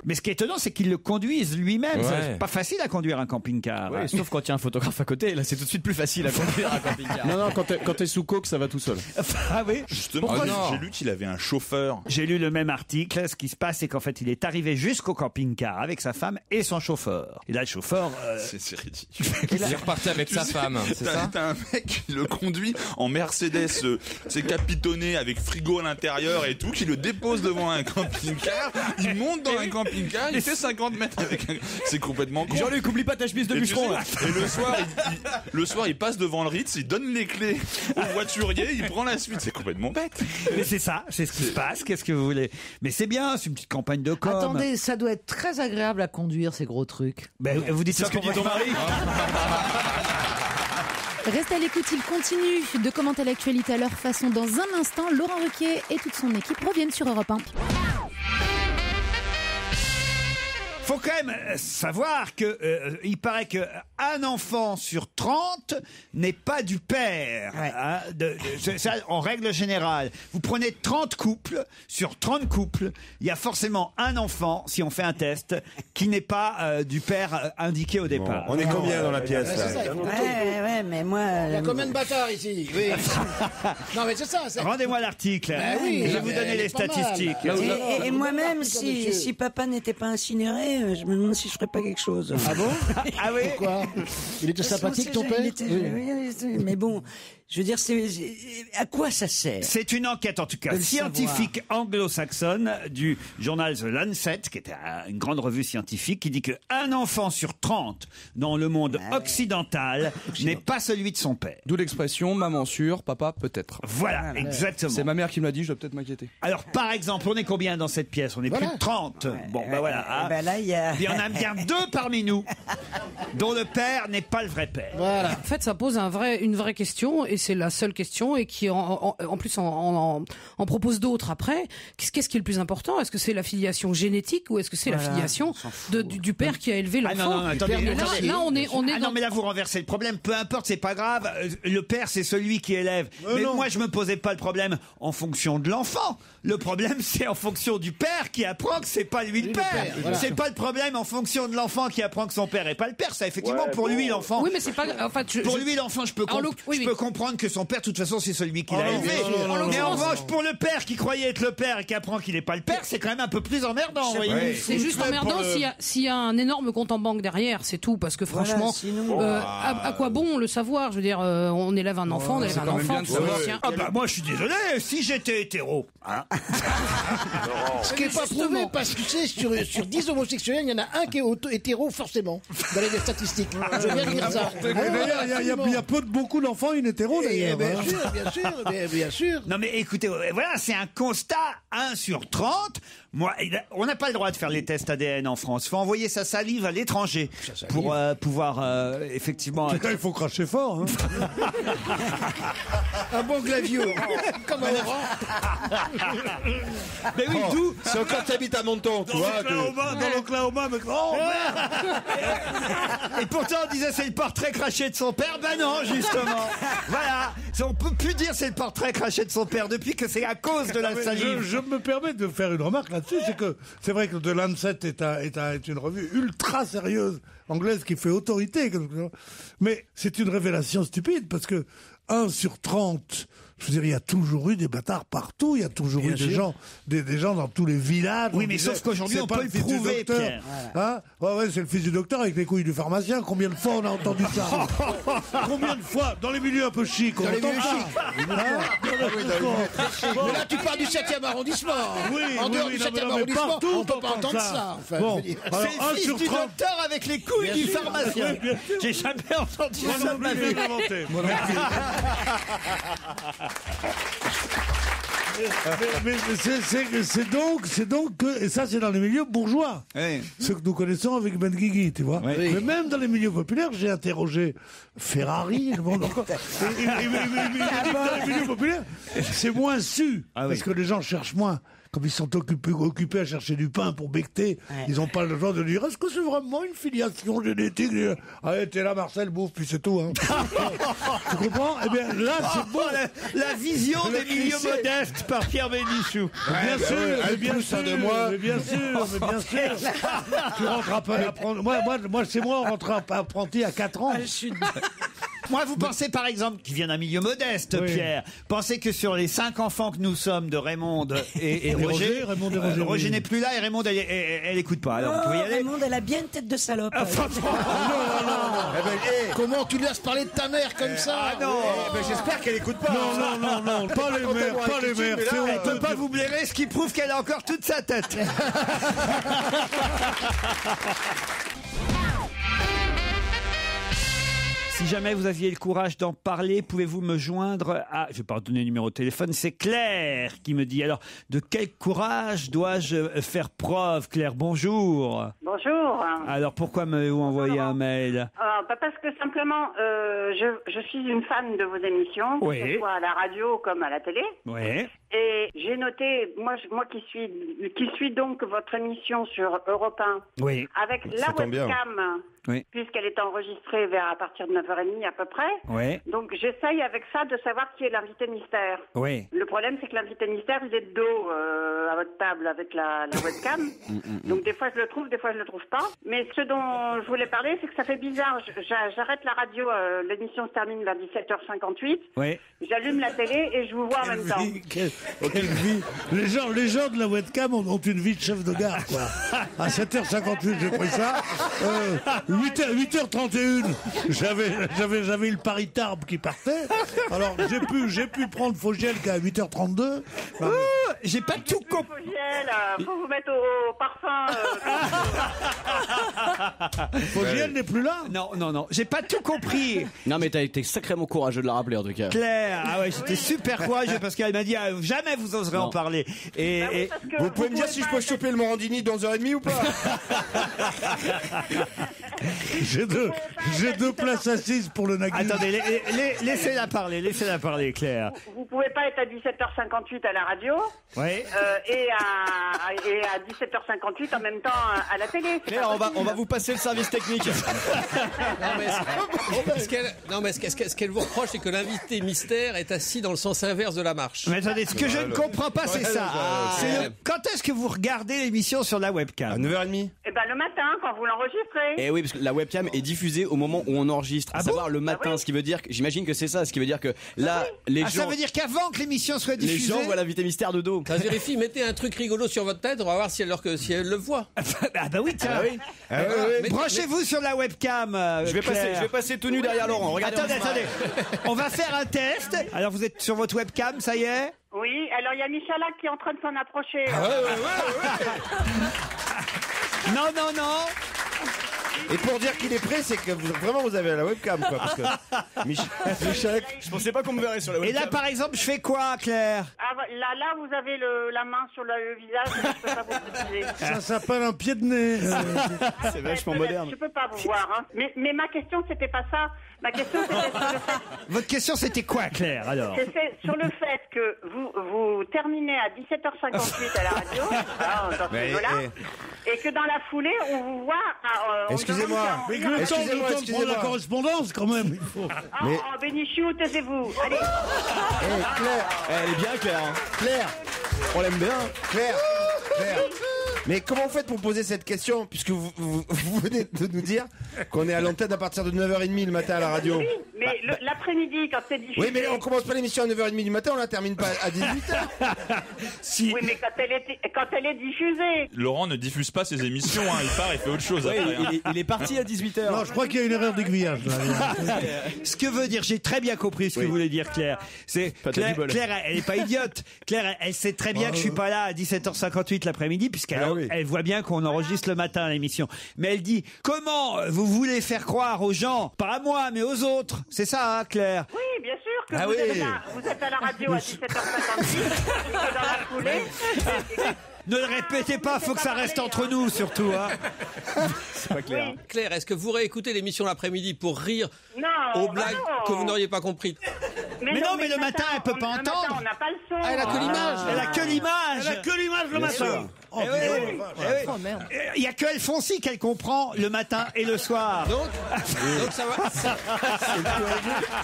Mais ce qui est étonnant c'est qu'il le conduise lui-même. Ouais. C'est pas facile à conduire un camping-car. Ouais, sauf quand il y a un photographe à côté, là c'est tout de suite plus facile à conduire un camping-car. Non, quand t'es sous coke, ça va tout seul. Ah oui. Justement, Pourquoi j'ai lu qu'il avait un chauffeur. J'ai lu le même article. Ce qui se passe, c'est qu'en fait, il est arrivé jusqu'au camping-car avec sa femme et son chauffeur. Et là, le chauffeur. C'est ridicule. Il est reparti avec sa femme, c'est ça? T'as un mec qui le conduit en Mercedes, c'est capitonné avec frigo à l'intérieur et tout, qui le dépose devant un camping-car. Il monte dans un camping-car, il fait 50 mètres avec un... C'est complètement con. Jean-Luc, oublie pas ta chemise de Et tu bûcheron. sais, et le soir, il passe devant le Ritz, il donne les clés au voiturier, il prend la suite. C'est complètement bête. Mais c'est ça, c'est ce qui se passe. Qu'est-ce que vous voulez? Mais c'est bien, c'est une petite campagne de com. Attendez, ça doit être très agréable à conduire ces gros trucs. Ben, vous dites ça pour ton mari? Reste à l'écoute, il continue de commenter l'actualité à leur façon. Dans un instant, Laurent Ruquier et toute son équipe reviennent sur Europe 1. Faut quand même savoir que il paraît que un enfant sur 30 n'est pas du père. Hein, c'est en règle générale. Vous prenez 30 couples, sur 30 couples, il y a forcément un enfant, si on fait un test, qui n'est pas du père indiqué au départ. On est combien dans la pièce C'est ça, là ouais, mais moi... Il y a combien de bâtards ici? Oui. Non, mais c'est ça. Rendez-moi l'article. Oui, je vais vous donner les statistiques. Et moi-même, si papa n'était pas incinéré, je me demande si je ferais pas quelque chose. Ah bon? Ah oui? Pourquoi? Il était sympathique, ton père? Mais bon, je veux dire, à quoi ça sert? C'est une enquête, en tout cas, De le scientifique anglo-saxonne du journal The Lancet, qui était une grande revue scientifique, qui dit qu'un enfant sur 30 dans le monde occidental n'est pas celui de son père. D'où l'expression maman sûre, papa peut-être. Voilà, exactement. C'est ma mère qui me l'a dit, je dois peut-être m'inquiéter. Alors, par exemple, on est combien dans cette pièce? On est plus de 30. Bon, ben voilà. Hein. Là, il y a en a bien 2 parmi nous dont le père n'est pas le vrai père. Voilà. En fait, ça pose une vraie question, et c'est la seule question, et qui en plus en propose d'autres après. Qu'est-ce qui est le plus important? Est-ce que c'est la filiation génétique ou est-ce que c'est la filiation du père qui a élevé l'enfant? Non, attendez, là, on est non, mais là, vous renversez le problème. Peu importe, c'est pas grave. Le père, c'est celui qui élève. Mais moi, je me posais pas le problème en fonction de l'enfant. Le problème, c'est en fonction du père qui apprend que c'est pas lui le père. Voilà. C'est pas le problème en fonction de l'enfant qui apprend que son père est pas le père. Ça, effectivement, pour lui, l'enfant. Oui, mais c'est pas. En fait, pour lui, l'enfant, je peux comprendre que son père, de toute façon, c'est celui qui l'a élevé. Mais en revanche, pour le père qui croyait être le père et qui apprend qu'il n'est pas le père, c'est quand même un peu plus emmerdant. Vous voyez. C'est juste emmerdant s'il y a un énorme compte en banque derrière, c'est tout. Parce que franchement, à quoi bon le savoir? Je veux dire, on élève un enfant, on élève un enfant. Ah bah moi, je suis désolé. Si j'étais hétéro, hein. Ce qui n'est pas prouvé, parce que tu sais, sur 10 homosexuels, il y en a un qui est hétéro, forcément, dans les statistiques. Je viens de dire ça. D'ailleurs, il y a beaucoup d'enfants hétéros, d'ailleurs. Bien sûr. Non, mais écoutez, voilà, c'est un constat 1 sur 30. Moi, on n'a pas le droit de faire les tests ADN en France. Il faut envoyer sa salive à l'étranger pour pouvoir effectivement. Il faut cracher fort. Hein. Un bon glavio, comme un Laurent. Mais oui, d'où? C'est quand t'habites à Monton, tu vois. Dans l'Oklahoma, mais et pourtant, on disait c'est le portrait craché de son père. Ben non, justement. Voilà. On peut plus dire c'est le portrait craché de son père depuis que c'est à cause de la salive. Je me permets de faire une remarque là-dessus, c'est que c'est vrai que The Lancet est une revue ultra sérieuse anglaise qui fait autorité, mais c'est une révélation stupide parce que 1 sur 30, je veux dire, il y a toujours eu des bâtards partout, il y a toujours eu des gens dans tous les villages. Oui, mais sauf qu'aujourd'hui, on peut le prouver, Pierre. Hein? Ouais, c'est le fils du docteur avec les couilles du pharmacien. Combien de fois on a entendu ça? Combien de fois? Dans les milieux un peu chics, on entend ça. Mais là, tu parles du 7e arrondissement. En dehors du 7e arrondissement, on ne peut pas entendre ça. C'est le fils du docteur avec les couilles du pharmacien. J'ai jamais entendu ça de ma vie. c'est donc que, et ça c'est dans les milieux bourgeois, ce que nous connaissons avec Ben Guigui, tu vois. Oui. Mais même dans les milieux populaires, j'ai interrogé Ferrari, dans les milieux populaires, c'est moins su, parce que les gens cherchent moins. Comme ils sont occupés à chercher du pain pour becter, ils n'ont pas le droit de dire est-ce que c'est vraiment une filiation génétique? Ah, t'es là, Marcel, bouffe, puis c'est tout. Hein. Tu comprends? Eh bien, là, c'est bon. La vision des milieux modestes par Pierre Bénichou. Bien sûr, mais bien sûr. Tu rentres apprendre. Moi, c'est moi, rentrer apprenti à 4 ans. Moi, vous pensez par exemple, qui vient d'un milieu modeste, Pierre, pensez que sur les 5 enfants que nous sommes de Raymond et Roger, Roger n'est plus là et Raymond, elle écoute pas. Alors, vous pouvez y aller. Raymond, elle a bien une tête de salope. Comment tu laisses parler de ta mère comme ça? Ah non. J'espère qu'elle écoute pas. Non, pas les mères. Elle peut pas vous blairer, ce qui prouve qu'elle a encore toute sa tête. Si jamais vous aviez le courage d'en parler, pouvez-vous me joindre à... Je ne vais pas donner le numéro de téléphone, c'est Claire qui me dit. Alors, de quel courage dois-je faire preuve, Claire? Bonjour. Bonjour. Alors, pourquoi m'avez-vous envoyé un mail? Parce que simplement, je suis une fan de vos émissions, que ce soit à la radio comme à la télé. Oui. Et j'ai noté, moi qui suis donc votre émission sur Europe 1, avec la webcam, puisqu'elle est enregistrée à partir de 9h30 à peu près. Oui. Donc j'essaye avec ça de savoir qui est l'invité mystère. Oui. Le problème, c'est que l'invité mystère, il est de dos à votre table avec la webcam. Donc des fois je le trouve, des fois je le trouve pas. Mais ce dont je voulais parler, c'est que ça fait bizarre. J'arrête la radio, l'émission se termine vers 17h58. Oui. J'allume la télé et je vous vois en même temps. Quelle vie. Les gens de la webcam ont une vie de chef de gare, quoi. À 7h58, j'ai pris ça. 8h31, j'avais le Paris Tarbes qui partait. Alors j'ai pu prendre Fogiel qu'à 8h32. J'ai pas tout compris. Fogiel, faut vous mettre au parfum. Fogiel n'est plus là. Non, j'ai pas tout compris. Non, mais t'as été sacrément courageux de la rappeler en tout cas. Claire, j'étais super courageux parce qu'elle m'a dit jamais vous oserez en parler. Et vous pouvez me dire si je peux choper le Morandini dans 1h30 ou pas? J'ai deux places assises pour le Nagui. Attendez, laissez-la parler, Claire. Vous pouvez pas être à 17h58 à la radio. Oui. Et à 17h58 en même temps à la télé. Claire, on va vous passer le service technique. Ce qu'elle vous reproche, c'est que l'invité mystère est assis dans le sens inverse de la marche. Mais attendez, ce que je ne comprends pas, c'est ça. Quand est-ce que vous regardez l'émission sur la webcam? À 9h30. Eh ben le matin, quand vous l'enregistrez. Eh oui, parce que la webcam est diffusée au moment où on enregistre, à savoir le matin, ce qui veut dire que, j'imagine que c'est ça, ce qui veut dire que là, les gens... ça veut dire qu'avant que l'émission soit diffusée... Les gens voient l'invité mystère de dos. Ça vérifie, mettez un truc rigolo sur votre tête, on va voir si elle le voit. Ah bah oui, tiens. Branchez-vous sur la webcam. Je vais passer tout nu derrière Laurent. Regardez. Attendez. On va faire un test. Alors vous êtes sur votre webcam, ça y est? Oui, alors il y a Michalak qui est en train de s'en approcher. Non. Et pour dire qu'il est prêt, c'est que vraiment vous avez la webcam, quoi. Parce que Michalak, je pensais pas qu'on me verrait sur la webcam. Et là, par exemple, je fais quoi, Claire? Là, vous avez la main sur le visage, je peux pas vous préciser. Ça s'appelle un pied de nez. C'est vachement moderne. Je peux pas vous voir, hein. Mais ma question, c'était pas ça. Ma question, c'était sur le fait... Votre question, c'était quoi, Claire, alors? C'est sur le fait que vous terminez à 17h58 à la radio, dans ce niveau-là, et que dans la foulée, on vous voit... Excusez-moi. Mais le temps de prendre la correspondance, quand même, il faut. Bénichou, taisez-vous. Allez. Claire. Elle est bien, Claire. Claire. On l'aime bien. Claire. Mais comment vous faites pour poser cette question, puisque vous venez de nous dire qu'on est à l'antenne à partir de 9h30 le matin à la radio? Oui, mais l'après-midi, quand c'est diffusé... Oui, mais on commence pas l'émission à 9h30 du matin, on la termine pas à 18h. Oui, mais quand elle est diffusée... Laurent ne diffuse pas ses émissions, il part et fait autre chose après. Il est parti à 18h. Non, je crois qu'il y a une erreur d'aiguillage. Ce que veut dire, j'ai très bien compris ce que voulait dire Claire. Claire, elle est pas idiote. Claire, elle sait très bien que je suis pas là à 17h58 l'après-midi, puisqu'elle elle voit bien qu'on enregistre le matin l'émission. Mais elle dit, comment vous voulez faire croire aux gens, pas à moi, mais aux autres? C'est ça, hein, Claire? Oui, bien sûr que Ah vous, oui. vous êtes à la radio à 17h56, dans la foulée. Ne le répétez pas, faut que ça reste entre nous surtout. Hein. C'est pas clair. Claire, est-ce que vous réécoutez l'émission l'après-midi pour rire Non, aux blagues non. que vous n'auriez pas compris? Mais non, mais le matin, elle peut pas Le matin, entendre. on n'a pas le son. Ah, elle a que l'image. Elle a que l'image. Elle a que l'image le matin. Eh oui. Oh merde. Il n'y a que Alfonsi qu'elle comprend le matin et le soir. Donc ça va.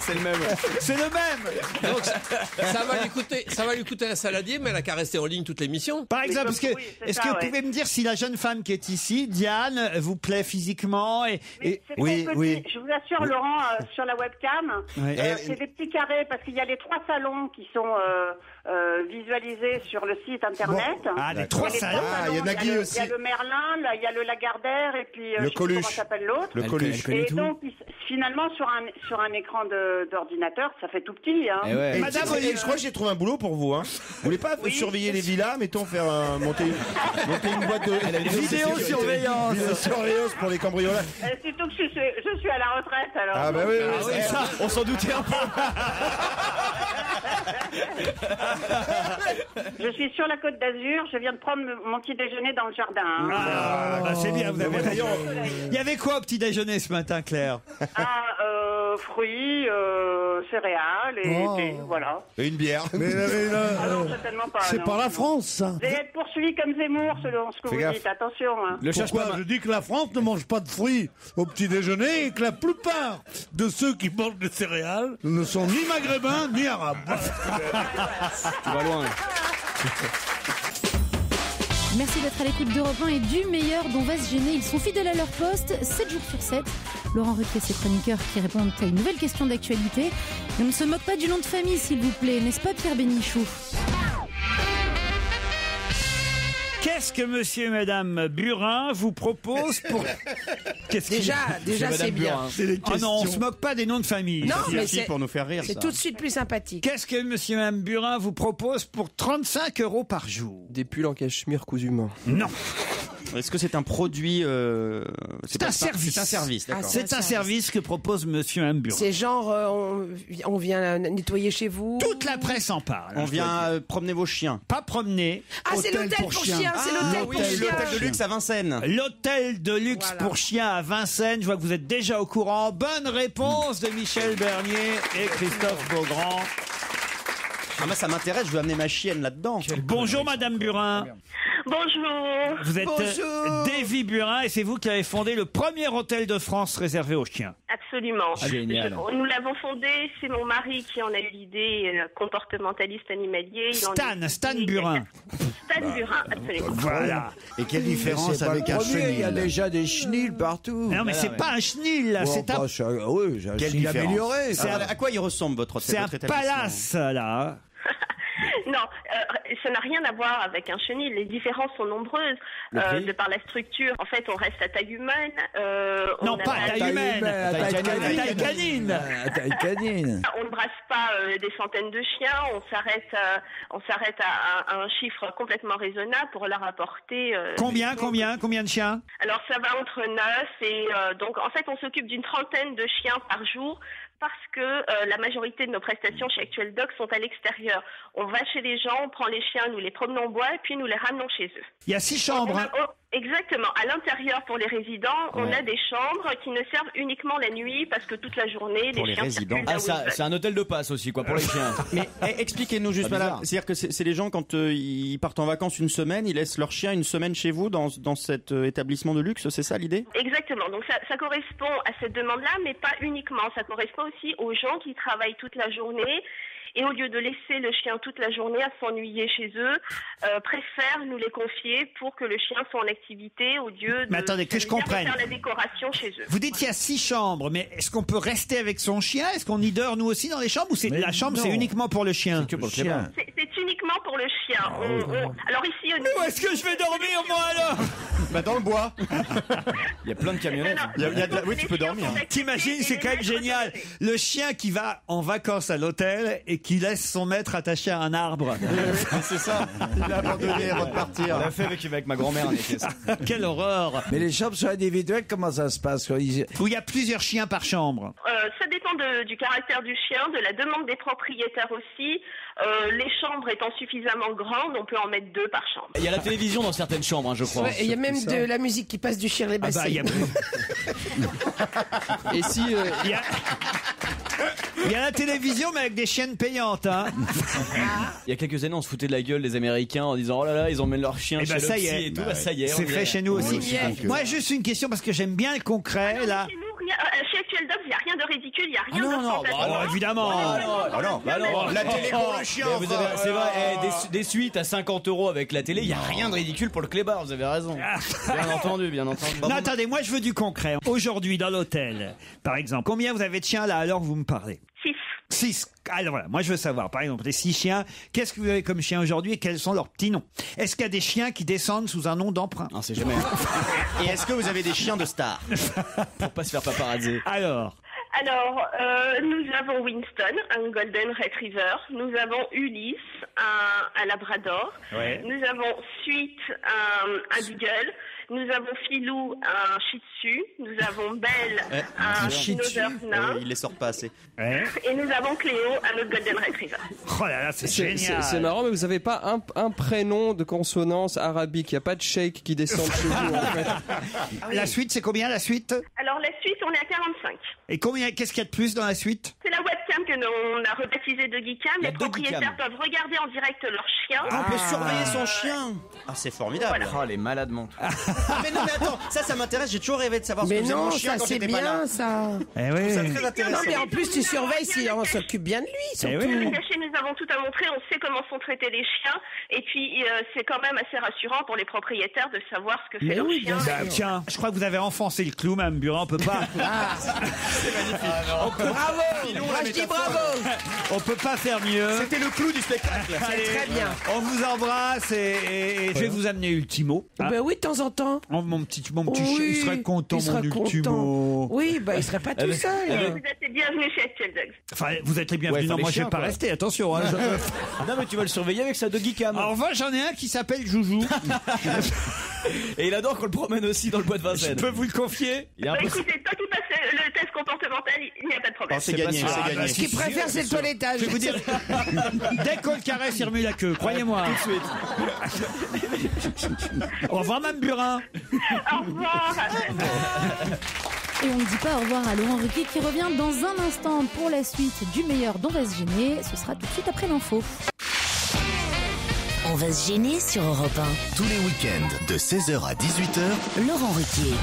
C'est le même. C'est le même. Donc ça va lui coûter un saladier, mais elle a qu'à rester en ligne toute l'émission. Par exemple, est-ce que vous pouvez me dire si la jeune femme qui est ici, Diane, vous plaît physiquement et C'est trop petit. Je vous assure, Laurent, sur la webcam, Oui. c'est des petits carrés parce qu'il y a les 3 salons qui sont visualisés sur le site internet. Ah, les 3 salons. Ah, il y a Nagui aussi. Il y a le Merlin, là, il y a le Lagardère et puis Le je sais plus comment Coluche. s'appelle l'autre. Le Coluche. Et donc finalement sur un écran d'ordinateur, ça fait tout petit. Hein. Et Madame, je crois que j'ai trouvé un boulot pour vous. Hein. Vous voulez pas surveiller les villas, mettons faire monter une boîte de vidéosurveillance. Vidéosurveillance pour les cambriolages. Surtout que je suis à la retraite alors. Ah bah oui, ça, on s'en doutait un peu. Je suis sur la Côte d'Azur, je viens de prendre mon petit déjeuner dans le jardin. Hein. Ah, bah c'est bien, vous avez raison. Il y avait quoi au petit déjeuner ce matin, Claire? Fruits, céréales et thé, voilà. Et une bière. Mais non, certainement pas. c'est non. par la France, ça. Vous allez être poursuivi comme Zemmour selon ce que vous dites, attention. Hein. Pourquoi je dis que la France ne mange pas de fruits au petit déjeuner et que la plupart de ceux qui mangent des céréales ne sont ni maghrébins ni arabes. Tu vas loin. Merci d'être à l'écoute d'Europe 1 et du meilleur dont va se gêner. Ils sont fidèles à leur poste, 7 jours sur 7. Laurent Ruquier et ses chroniqueurs qui répondent à une nouvelle question d'actualité. Et on ne se moque pas du nom de famille, s'il vous plaît, n'est-ce pas, Pierre Bénichou? Qu'est-ce que monsieur et madame Burin vous proposent pour... Déjà, c'est bien. Ah non, on se moque pas des noms de famille. Non, mais c'est pour nous faire rire. C'est tout de suite plus sympathique. Qu'est-ce que monsieur et madame Burin vous proposent pour 35 € par jour? Des pulls en cachemire cousu main. Non. Est-ce que c'est un produit C'est un service. C'est un service, d'accord. C'est un service que propose monsieur et madame Burin. C'est genre, on vient nettoyer chez vous. Toute la presse en parle. On vient promener vos chiens. Pas promener. Ah, c'est l'hôtel pour chiens, c'est l'hôtel pour chiens. L'hôtel de luxe à Vincennes. L'hôtel de luxe pour chiens à Vincennes. Je vois que vous êtes déjà au courant. Bonne réponse de Michel Bernier et Christophe Beaugrand. Ah, moi, ça m'intéresse, je veux amener ma chienne là-dedans. Bonjour Madame Burin. Bonjour. Vous êtes Davy Burin et c'est vous qui avez fondé le premier hôtel de France réservé aux chiens. Absolument. Génial. Nous l'avons fondé, c'est mon mari qui en a eu l'idée, comportementaliste animalier. Stan Burin. Stan Burin, absolument. Voilà. Et quelle différence avec un chenil? Il y a déjà des chenils partout. Non mais c'est pas un chenil là, c'est un... Oui, j'ai un Quelle chenil différence? amélioré. À quoi il ressemble votre hôtel? C'est un votre établissement palace là. Non, ça n'a rien à voir avec un chenil. Les différences sont nombreuses de par la structure. En fait, on reste à taille humaine. Non, pas à taille humaine, à taille canine. On ne brasse pas des centaines de chiens. On s'arrête à un chiffre complètement raisonnable pour leur apporter. Combien de chiens? Alors, ça va entre 9 et donc en fait, on s'occupe d'une trentaine de chiens par jour. Parce que la majorité de nos prestations chez Actuel Dog sont à l'extérieur. On va chez les gens, on prend les chiens, nous les promenons en bois et puis nous les ramenons chez eux. Il y a 6 chambres. Exactement. À l'intérieur, pour les résidents, on a des chambres qui ne servent uniquement la nuit parce que toute la journée, Pour les chiens résidents. circulent là où ils veulent. C'est un hôtel de passe aussi, quoi, pour les chiens. Mais expliquez-nous juste, Pas bizarre. madame. C'est-à-dire que c'est les gens, quand ils partent en vacances une semaine, ils laissent leur chien une semaine chez vous dans cet établissement de luxe, c'est ça l'idée? Exactement. Donc ça correspond à cette demande-là, mais pas uniquement. Ça correspond aussi aux gens qui travaillent toute la journée. Et au lieu de laisser le chien toute la journée à s'ennuyer chez eux, préfèrent nous les confier pour que le chien soit en activité au lieu de Mais attendez, que je comprenne. faire la décoration chez eux. Vous dites qu'il y a 6 chambres, mais est-ce qu'on peut rester avec son chien? Est-ce qu'on y dort nous aussi dans les chambres ou c'est la chambre c'est uniquement pour le chien? C'est uniquement pour le chien. Alors ici, où est-ce que je vais dormir, moi, alors? Bah, dans le bois. Il y a plein de camionnettes. Oui, tu peux dormir. T'imagines, c'est quand même génial. Le chien qui va en vacances à l'hôtel et qui laisse son maître attaché à un arbre. C'est ça. Il a abandonné avant de partir. On l'a fait avec ma grand-mère, en effet. Quelle horreur. Mais les chambres sont individuelles, comment ça se passe? Où il y a plusieurs chiens par chambre. Ça dépend du caractère du chien, de la demande des propriétaires aussi. Les chambres étant suffisamment grandes, on peut en mettre 2 par chambre. Il y a la télévision dans certaines chambres, hein, je crois. Ouais, et il y a même de la musique qui passe du Shirley Bassey. Il y a... Et si il y a la télévision, mais avec des chaînes payantes. Hein. Il y a quelques années, on se foutait de la gueule des Américains en disant oh là là, ils emmènent leurs chiens chez le psy et tout. Ça y est, c'est fait chez nous aussi. Moi, juste une question parce que j'aime bien le concret là. Chez Actuel Dogs, il n'y a rien de ridicule, il n'y a rien de fantastique. Évidemment. La télé pour le chien. C'est vrai, des suites à 50 € avec la télé, il n'y a rien de ridicule pour le clébard, vous avez raison. Bien entendu. Non, attendez, moi je veux du concret. Aujourd'hui, dans l'hôtel, par exemple, combien vous avez de chiens là alors que vous me parlez? 6. Alors voilà, moi je veux savoir, par exemple, les 6 chiens, qu'est-ce que vous avez comme chien aujourd'hui et quels sont leurs petits noms? Est-ce qu'il y a des chiens qui descendent sous un nom d'emprunt? Non, c'est jamais. Et est-ce que vous avez des chiens de star? Pour pas se faire paparazzer. Alors, nous avons Winston, un Golden Retriever. Nous avons Ulysse, un Labrador. Ouais. Nous avons Sweet, un Beagle. Nous avons Filou, un Shih Tzu. Nous avons Belle, un Schnauzer nain. Il les sort pas assez. Ouais. Et nous avons Cléo, un autre Golden Retriever. Oh là là, c'est génial. C'est marrant, mais vous n'avez pas un prénom de consonance arabique. Il n'y a pas de sheikh qui descend chez vous, en fait. La suite, c'est combien la suite? Alors, la suite, on est à 45. Et qu'est-ce qu'il y a de plus dans la suite? C'est la webcam que l'on a rebaptisée de Geekcam. Les propriétaires peuvent regarder en direct leur chien. On peut surveiller son chien. Ah, c'est formidable. Voilà. Oh, les malades mentent. Mais non, mais attends, ça m'intéresse. J'ai toujours rêvé de savoir ce que faisait mon chien quand c'est j'étais pas là. bien, ça. Eh oui. C'est très intéressant. Non, mais en plus, tu surveilles si on s'occupe bien de lui, surtout. Chez nous avons tout à montrer, on sait comment sont traités les chiens, et puis c'est quand même assez rassurant pour les propriétaires de savoir ce que fait leur chien. Tiens, je crois que vous avez enfoncé le clou, Mme Burin, on peut pas. C'est magnifique. Bravo. Moi, je dis bravo. On peut pas faire mieux. C'était le clou du spectacle. Allez, très bien. On vous embrasse et je vais vous amener Ultimo. Ben oui, de temps en temps. Mon petit chien, il serait content, mon Ultimo. Oui, il serait pas tout seul. Vous êtes les bienvenus chez Actuel Dogs. Enfin, vous êtes les bienvenus. Non, moi, je vais pas rester. Attention. Hein, Non, mais tu vas le surveiller avec sa doggy cam. En revanche, j'en ai un qui s'appelle Joujou. Et il adore qu'on le promène aussi dans le bois de Vincennes. Je peux vous le confier? Écoutez, tant qu'il passe le test comportemental, il n'y a pas de problème. C'est gagné, c'est gagné. Ce qu'il préfère, c'est le toilettage. Je vais vous dire, dès qu'on le caresse, il remue la queue, croyez-moi. Tout de suite. Au revoir, Mme Burin. Au revoir. Et on ne dit pas au revoir à Laurent Ruquier qui revient dans un instant pour la suite du meilleur d'On va se gêner. Ce sera tout de suite après l'info. On va se gêner sur Europe 1. Tous les week-ends, de 16h à 18h, Laurent Ruquier.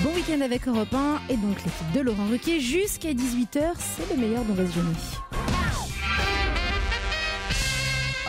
Bon week-end avec Europe 1 et donc l'équipe de Laurent Ruquier jusqu'à 18h. C'est le meilleur d'On va se gêner.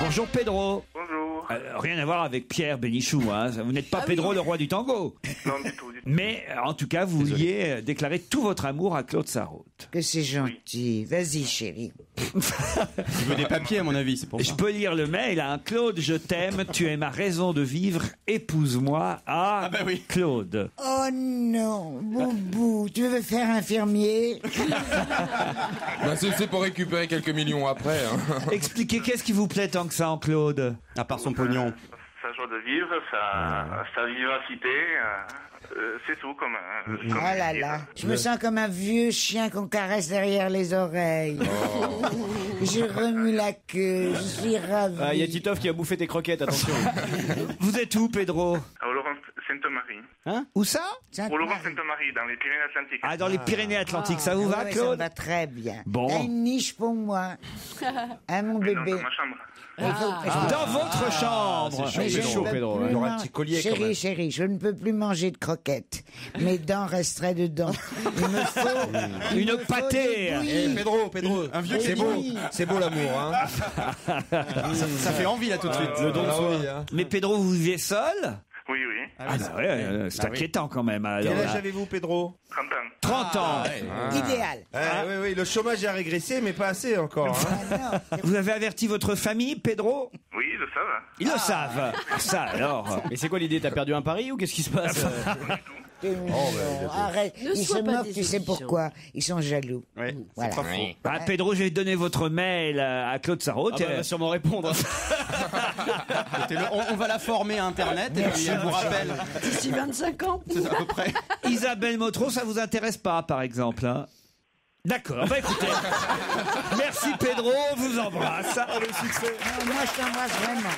Bonjour Pedro. Bonjour. Rien à voir avec Pierre Bénichou, hein. Vous n'êtes pas Pedro, le roi du tango. Non, du tout. Mais en tout cas, vous vouliez déclarer tout votre amour à Claude Sarraute. Que c'est gentil. Vas-y, chérie. Tu veux des papiers, à mon avis, c'est pour ça. Je peux lire le mail, hein. Claude, je t'aime, tu es ma raison de vivre, épouse-moi. Ah bah oui. Claude. Oh non, Boubou, tu veux faire infirmier? C'est pour récupérer quelques millions après. Expliquez, qu'est-ce qui vous plaît tant que ça en Claude? À part son pognon. Sa joie de vivre, sa vivacité, c'est tout comme. Oh là là, je me sens comme un vieux chien qu'on caresse derrière les oreilles. Je remue la queue, je suis ravi. Il y a Titoff qui a bouffé tes croquettes, attention. Vous êtes où, Pedro? Au Laurent Sainte-Marie. Hein? Où ça? Au Laurent Sainte-Marie, dans les Pyrénées-Atlantiques. Ah, dans les Pyrénées-Atlantiques, ça vous va, Claude? Ça va très bien. Bon. T'as une niche pour moi. Hein, mon bébé? Dans ma chambre. Dans votre chambre. C'est chaud, Pedro. Il y aura un petit collier quand même. Chérie, je ne peux plus manger de croquettes. Mes dents resteraient dedans. Il me faut une pâtée. Pedro, un vieux c'est beau. C'est beau l'amour, hein. Ça fait envie, là, tout de suite. Le don de soi. Mais Pedro, vous vivez seul? Oui. Ah bah ouais, c'est inquiétant quand même. Alors, Quel âge avez-vous, Pedro? 30 ans. 30 ans. Idéal. Oui, le chômage a régressé, mais pas assez encore. hein. Vous avez averti votre famille, Pedro? Oui, ils le savent. Ils le savent. Ça alors. Mais c'est quoi l'idée? T'as perdu un pari ou qu'est-ce qui se passe? Arrête, Ne ils sois se pas moquent, tu sais désobligeant. pourquoi? Ils sont jaloux. Ouais, Voilà. c'est pas faux. Ah, Pedro, je vais donner votre mail à Claude Sarraute. Ah bah, elle va sûrement répondre. on va la former à Internet et puis elle vous rappelle. D'ici 25 ans. C'est à peu près. Isabelle Motro, ça vous intéresse pas, par exemple, hein? D'accord, bah écoutez. Merci Pedro, on vous embrasse. Le succès. Non, moi, je t'embrasse vraiment.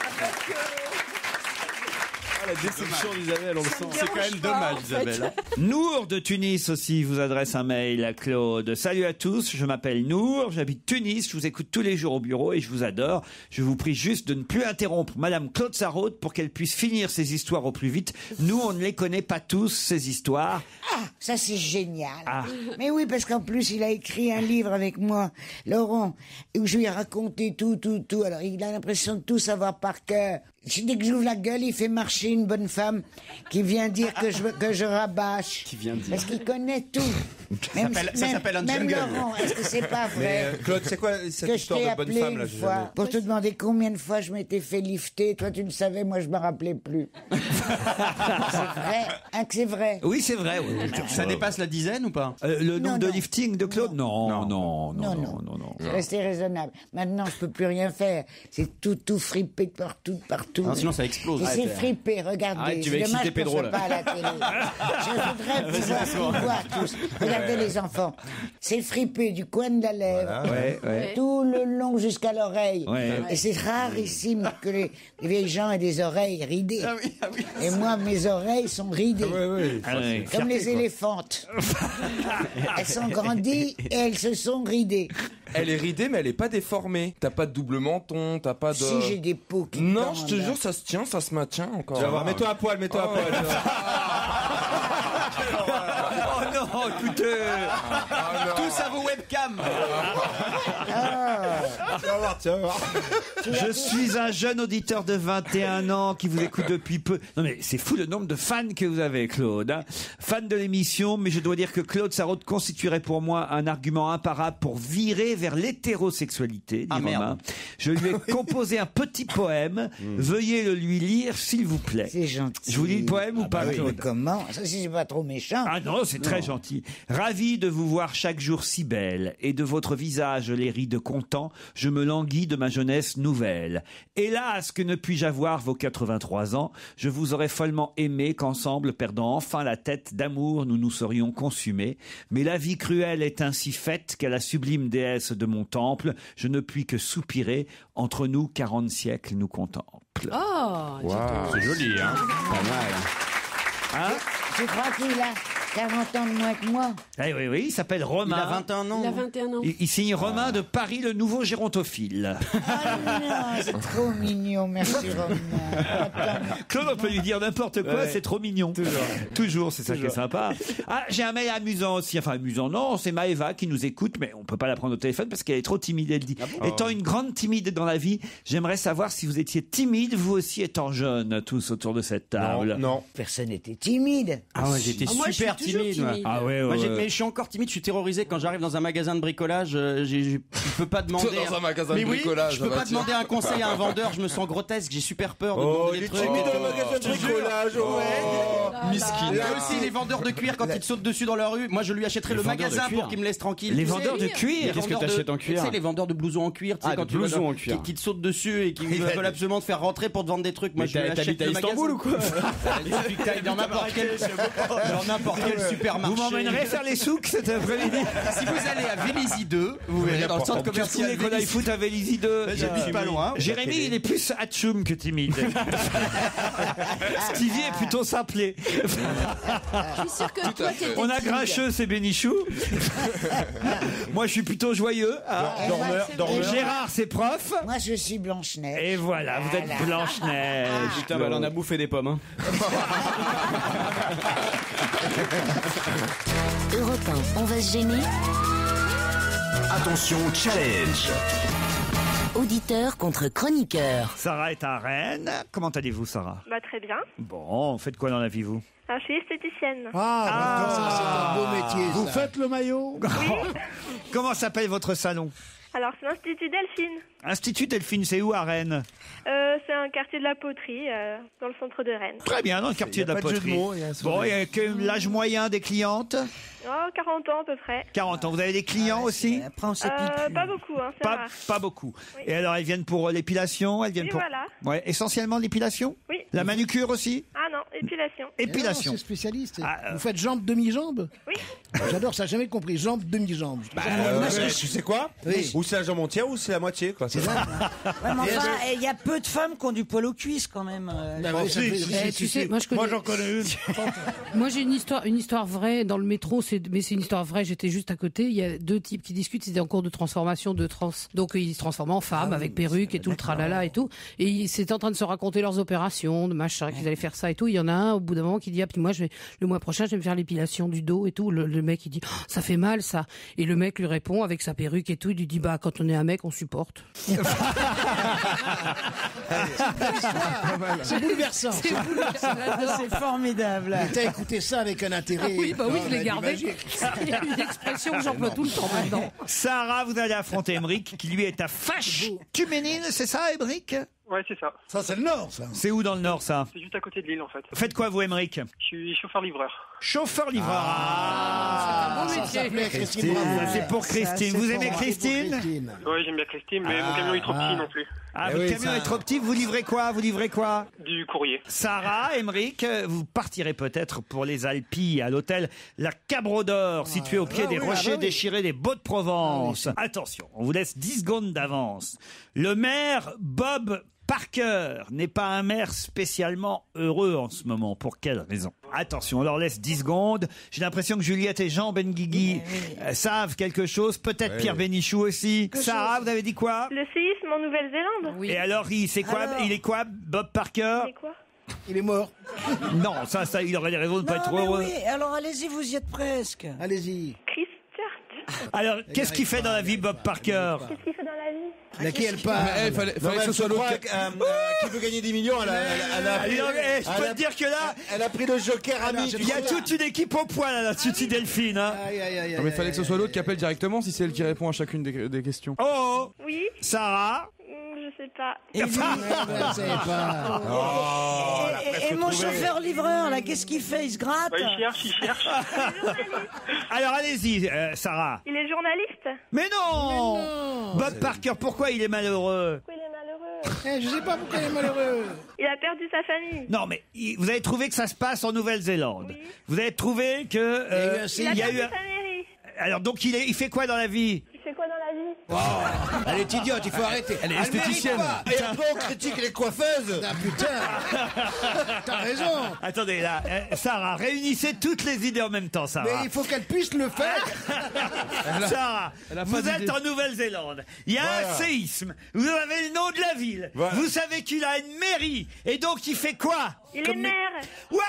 La déception d'Isabelle, on le sent. C'est quand même dommage, Isabelle. Nour de Tunis aussi vous adresse un mail à Claude. Salut à tous, je m'appelle Nour, j'habite Tunis, je vous écoute tous les jours au bureau et je vous adore. Je vous prie juste de ne plus interrompre Madame Claude Sarraute pour qu'elle puisse finir ses histoires au plus vite. Nous, on ne les connaît pas tous, ces histoires. Ah, ça c'est génial. Ah. Mais oui, parce qu'en plus, il a écrit un livre avec moi, Laurent, où je lui ai raconté tout. Alors, il a l'impression de tout savoir par cœur. Dès que j'ouvre la gueule, il fait marcher une bonne femme qui vient dire que je rabâche. Qui vient dire. Parce qu'il connaît tout. Ça s'appelle un même jungle. Laurent, est-ce que c'est pas vrai? Claude, c'est quoi cette Que je histoire t'ai de bonne appelé femme là? une j'ai fois jamais- pour te demander combien de fois je m'étais fait lifter. Toi, tu le savais, moi, je me rappelais plus. C'est vrai, hein, que c'est vrai. Oui, c'est vrai. Oui. Ça dépasse la dizaine ou pas? Le nombre de non. lifting de Claude? Non. Non. C'est resté raisonnable. Maintenant, je peux plus rien faire. C'est tout fripé partout. Ah, sinon, ça explose. Et c'est Arrête. fripé, regardez. Arrête, tu C'est vas dommage exciter qu'on Pedro, soit là. pas à la télé. Je voudrais pouvoir voir tous. Regardez les enfants. C'est fripé du coin de la lèvre, Ouais. tout le long jusqu'à l'oreille. Ouais. Et c'est rarissime que les vieilles gens aient des oreilles ridées. Et moi, mes oreilles sont ridées. Ah ouais. Comme les éléphantes. Elles sont grandies et elles se sont ridées. Elle est ridée, mais elle est pas déformée. T'as pas de double menton, t'as pas de. Si j'ai des peaux qui Non, tendent. je te jure, ça se tient, ça se maintient encore. Tu vas voir, mets-toi à poil, mets-toi à poil. Oh non, écoutez. Tous à vos webcams. Tu vas voir, tu vas voir. Je suis un jeune auditeur de 21 ans qui vous écoute depuis peu. Non mais c'est fou le nombre de fans que vous avez, Claude. Hein. Fan de l'émission, mais je dois dire que Claude Sarraute constituerait pour moi un argument imparable pour virer vers l'hétérosexualité, dit Ah, Romain. merde. Je lui ai composé un petit poème. Veuillez le lui lire, s'il vous plaît. C'est gentil. Je vous lis le poème ou pas, Mais Claude? comment? Ça, si c'est pas trop méchant. Ah non, c'est très gentil. Ravi de vous voir chaque jour si belle, et de votre visage les rides content, je me languis de ma jeunesse nouvelle. Hélas, que ne puis-je avoir vos 83 ans, je vous aurais follement aimé qu'ensemble, perdant enfin la tête d'amour, nous nous serions consumés. Mais la vie cruelle est ainsi faite qu'à la sublime déesse de mon temple, je ne puis que soupirer, entre nous 40 siècles nous contemplent. Oh, C'est joli, hein. Pas mal. Hein? Tu crois qu'il a 40 ans de moins que moi? Eh oui, oui, il s'appelle Romain. Il a 21 ans. Il a 21 ans. Il signe Romain de Paris, le nouveau gérontophile. Ah non, c'est trop mignon, merci Romain. Claude, on peut lui dire n'importe quoi, Ouais. c'est trop mignon. Toujours, c'est ça qui est sympa. Ah, j'ai un mail amusant aussi. Enfin, amusant, non, c'est Maëva qui nous écoute, mais on peut pas la prendre au téléphone parce qu'elle est trop timide. Elle dit, étant une grande timide dans la vie, j'aimerais savoir si vous étiez timide, vous aussi étant jeune, tous autour de cette table. Non. Personne n'était timide. Ah ouais, j'étais moi, je suis super toujours timide. moi. timide. Ah ouais, Moi, ouais. mais je suis encore timide, je suis terrorisé quand j'arrive dans un magasin de bricolage. Je peux pas demander. Dans un magasin mais de oui, bricolage, je peux ça va, pas demander un conseil à un vendeur. Je me sens grotesque, j'ai super peur de Oh, demander il des est trucs. timide et dans tout. le magasin de bricolage. Miskin. Il y a aussi les vendeurs de cuir quand ils te sautent dessus dans la rue. Moi, je lui achèterais Les le vendeurs de magasin cuir. pour qu'il me laisse tranquille. Les Tu sais, vendeurs de cuir. les Qu'est-ce que vendeurs t'achètes de- en cuir? Tu sais, les vendeurs de blousons en cuir. Tu sais, Ah, quand des tu vas blousons dans- en cuir. Qui te sautent dessus et qui veulent absolument te faire rentrer pour te vendre des trucs. Moi, Mais je lui t'habites achète à le Istanbul magasin. ou quoi? Il suffit que t'ailles dans n'importe quel supermarché. Vous m'emmènerez faire les souks cet après-midi? Si vous allez à Vélizy 2, vous verrez dans le centre commercial. Qu'est-ce qu'on aille foutre à Vélizy 2? J'habite pas loin. Jérémy, il est plus atchoum que timide. Stevie est plutôt simplé. Je suis sûre que toi, t'étais On a timide. Grincheux, c'est Bénichou. Moi, je suis plutôt joyeux. hein. dormeur. Et Gérard, c'est prof. Moi, je suis Blanche-Neige. Et voilà, vous êtes Blanche-Neige. Putain, bah, elle en a bouffé des pommes. Hein. Europe 1, on va se gêner. Attention, challenge. Auditeur contre chroniqueur. Sarah est à Rennes. Comment allez-vous, Sarah? Bah, très bien. Bon, faites quoi dans la vie, vous? Alors, je suis esthéticienne. Ça, c'est un beau métier. Vous faites le maillot? Comment s'appelle votre salon? Alors, c'est l'Institut Delphine. Institut Delphine, c'est où à Rennes? C'est un quartier de la poterie, dans le centre de Rennes. Très bien, dans le quartier de la poterie. Bon, et l'âge moyen des clientes? Oh, 40 ans à peu près. 40 ans. Vous avez des clients aussi? Après, on pas beaucoup, hein, c'est rare. Pas beaucoup. Et alors, elles viennent pour l'épilation? Elles viennent Oui, pour... voilà. Ouais, essentiellement l'épilation? Oui. La manucure aussi? Ah non, épilation. Épilation. C'est spécialiste. Vous faites jambe, demi-jambe? Oui. J'adore ça, jamais compris. Jambe, demi-jambe. Tu sais quoi? Ou c'est la jambe entière ou c'est la moitié, quoi. C'est ça. Ouais, mais enfin, il y a peu de femmes qui ont du poil aux cuisses quand même. Tu sais, moi j'en connais une. Moi j'ai une histoire vraie dans le métro, mais c'est une histoire vraie. J'étais juste à côté. Il y a deux types qui discutent. Ils étaient en cours de transformation donc ils se transforment en femmes avec perruque et tout le tralala et tout. Et ils étaient en train de se raconter leurs opérations, de machin, qu'ils allaient faire ça et tout. Il y en a un au bout d'un moment qui dit puis moi le mois prochain je vais me faire l'épilation du dos et tout. Le mec il dit ça fait mal ça. Et le mec lui répond avec sa perruque et tout. Il lui dit quand on est un mec on supporte. C'est bouleversant. C'est formidable. T'as écouté ça avec un intérêt. Oui, je l'ai gardé. Il y a une expression que j'emploie tout le temps maintenant. Sarah, vous allez affronter Émeric, qui lui est à Fâche-Tuménine, c'est ça, Émeric? Ouais, c'est ça. Ça, c'est le Nord, ça. C'est où dans le Nord, ça? C'est juste à côté de Lille, en fait. Faites quoi, vous, Émeric? Je suis chauffeur-livreur. Chauffeur-livreur. C'est un bon métier. Christine. C'est pour Christine. Vous aimez Christine? Ouais, j'aime bien Christine, mais mon camion est trop petit non plus. Votre camion est trop petit, vous livrez quoi? Du courrier. Sarah, Émeric, vous partirez peut-être pour les Alpilles, à l'hôtel La Cabro d'Or, situé au pied des rochers déchirés des Baux-de-Provence. Attention, on vous laisse 10 secondes d'avance. Le maire Bob Parker n'est pas un maire spécialement heureux en ce moment. Pour quelle raison? Attention, on leur laisse 10 secondes. J'ai l'impression que Juliette et Jean Benguigui savent quelque chose. Peut-être Pierre Bénichou aussi. Sarah, vous avez dit quoi? Le séisme en Nouvelle-Zélande. Et alors, il est quoi, Bob Parker? C'est quoi? Il est mort. Non, ça, il aurait des raisons de ne pas être heureux. Oui, alors allez-y, vous y êtes presque. Allez-y. Chris Church. Alors, qu'est-ce qu'il fait dans la vie, Bob Parker? Qu'est-ce qu'il fait dans la vie? Laquelle part? Il fallait que ce soit l'autre qui veut gagner 10 millions. Je peux te dire que là, elle a pris le joker ami. il y a toute une équipe au point là, Tutti Delphine. Hein. Non, mais il fallait que ce soit l'autre qui appelle directement si c'est elle qui répond à chacune des questions. Oh, Oui. Sarah. Je sais pas. Et mon chauffeur-livreur, là, qu'est-ce qu'il fait? Il se gratte? Ouais, il cherche. Alors allez-y, Sarah. Il est journaliste. Mais non, Bob Parker, pourquoi il est malheureux? Pourquoi il est malheureux? Je sais pas pourquoi il est malheureux. Il a perdu sa famille. Non, mais vous avez trouvé que ça se passe en Nouvelle-Zélande. Oui. Vous avez trouvé que il a perdu sa mairie. Alors donc il fait quoi dans la vie? Il fait quoi dans la vie? Elle est idiote, il faut arrêter. Elle est esthéticienne. Et après on critique les coiffeuses. Ah putain. T'as raison. Attendez là, Sarah, réunissez toutes les idées en même temps, Sarah. Mais il faut qu'elle puisse le faire. Sarah, vous êtes en Nouvelle-Zélande. Il y a un séisme. Vous avez le nom de la ville. Vous savez qu'il a une mairie. Et donc il fait quoi? Il est maire. Ouais.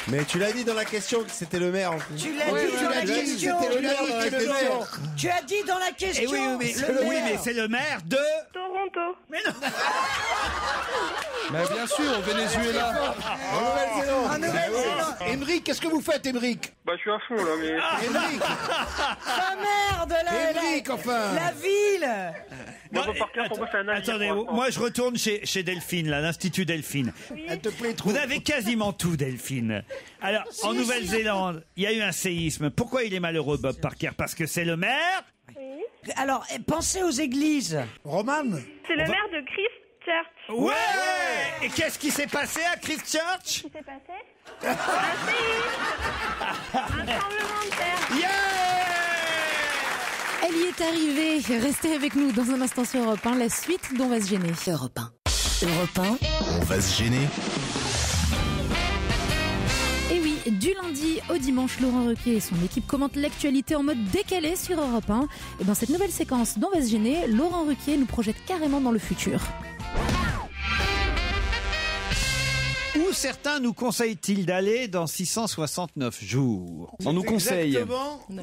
Mais tu l'as dit dans la question que c'était le maire en plus. Tu l'as dit dans la question. C'était le maire dans la question. Tu as dit dans la question. Mais c'est le maire de Toronto. Mais non. Mais bien sûr, au Venezuela. En Nouvelle-Zélande. Émeric, qu'est-ce que vous faites, Émeric? Bah, je suis à fond, là, mais... Émeric. Sa merde, Émeric, enfin. la ville. Bob Parker, pourquoi c'est un navire? Attendez, moi je retourne chez Delphine, là, l'Institut Delphine. Elle te plaît trop. Vous avez quasiment tout, Delphine. Alors, en Nouvelle-Zélande, il y a eu un séisme. Pourquoi il est malheureux, Bob Parker? Parce que c'est le maire? Oui. Alors, pensez aux églises. Roman. C'est le maire de Christchurch. Ouais. Et qu'est-ce qui s'est passé à Christchurch? Qu'est-ce qui s'est passé? Un séisme. Un tremblement de terre. Yeah. Elle y est arrivée. Restez avec nous dans un instant sur Europe 1. La suite d'On va se gêner. Europe 1. Europe 1. On va se gêner. Et oui, du lundi au dimanche, Laurent Ruquier et son équipe commentent l'actualité en mode décalé sur Europe 1. Et dans cette nouvelle séquence d'On va se gêner, Laurent Ruquier nous projette carrément dans le futur. Où Où certains nous conseillent-ils d'aller dans 669 jours? On nous conseille.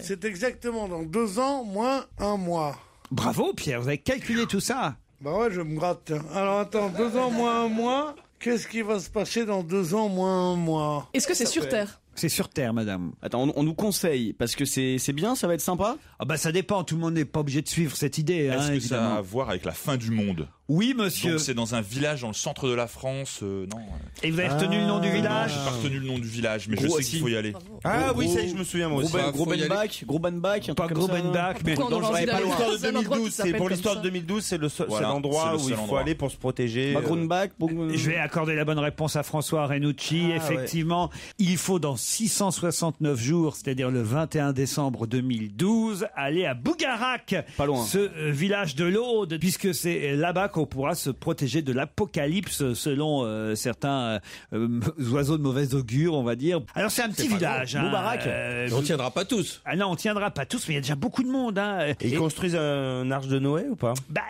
C'est exactement dans 2 ans moins 1 mois. Bravo Pierre, vous avez calculé tout ça. Bah ouais, je me gratte. Tiens. Alors attends, 2 ans moins 1 mois, qu'est-ce qui va se passer dans 2 ans moins 1 mois? Est-ce que c'est sur Terre? C'est sur Terre, madame. Attends, on nous conseille, parce que c'est bien, ça va être sympa? Ah bah ça dépend, tout le monde n'est pas obligé de suivre cette idée. Est-ce que évidemment. ça a à voir avec la fin du monde? Oui, monsieur. Donc c'est dans un village dans le centre de la France, non. Et vous avez retenu le nom du village? Non, j'ai pas retenu le nom du village, mais je sais qu'il faut y aller. Ah oui, ça y est, je me souviens moi aussi. Grubenbach, pas Grubenbach, mais pas loin. C'est pour l'histoire de 2012, c'est Voilà, l'endroit c'est où il faut aller pour se protéger. Je vais accorder la bonne réponse à François Renucci. Effectivement, il faut dans 669 jours, c'est-à-dire le 21 décembre 2012, aller à Bougarak, pas loin. Ce village de l'Aude, puisque c'est là-bas qu'on pourra se protéger de l'apocalypse, selon certains oiseaux de mauvaise augure, on va dire. Alors c'est un petit village. Bougarak. On tiendra pas tous. Ah non, on tiendra pas tous, mais il y a déjà beaucoup de monde. Et ils construisent un arche de Noé ou pas? Bah,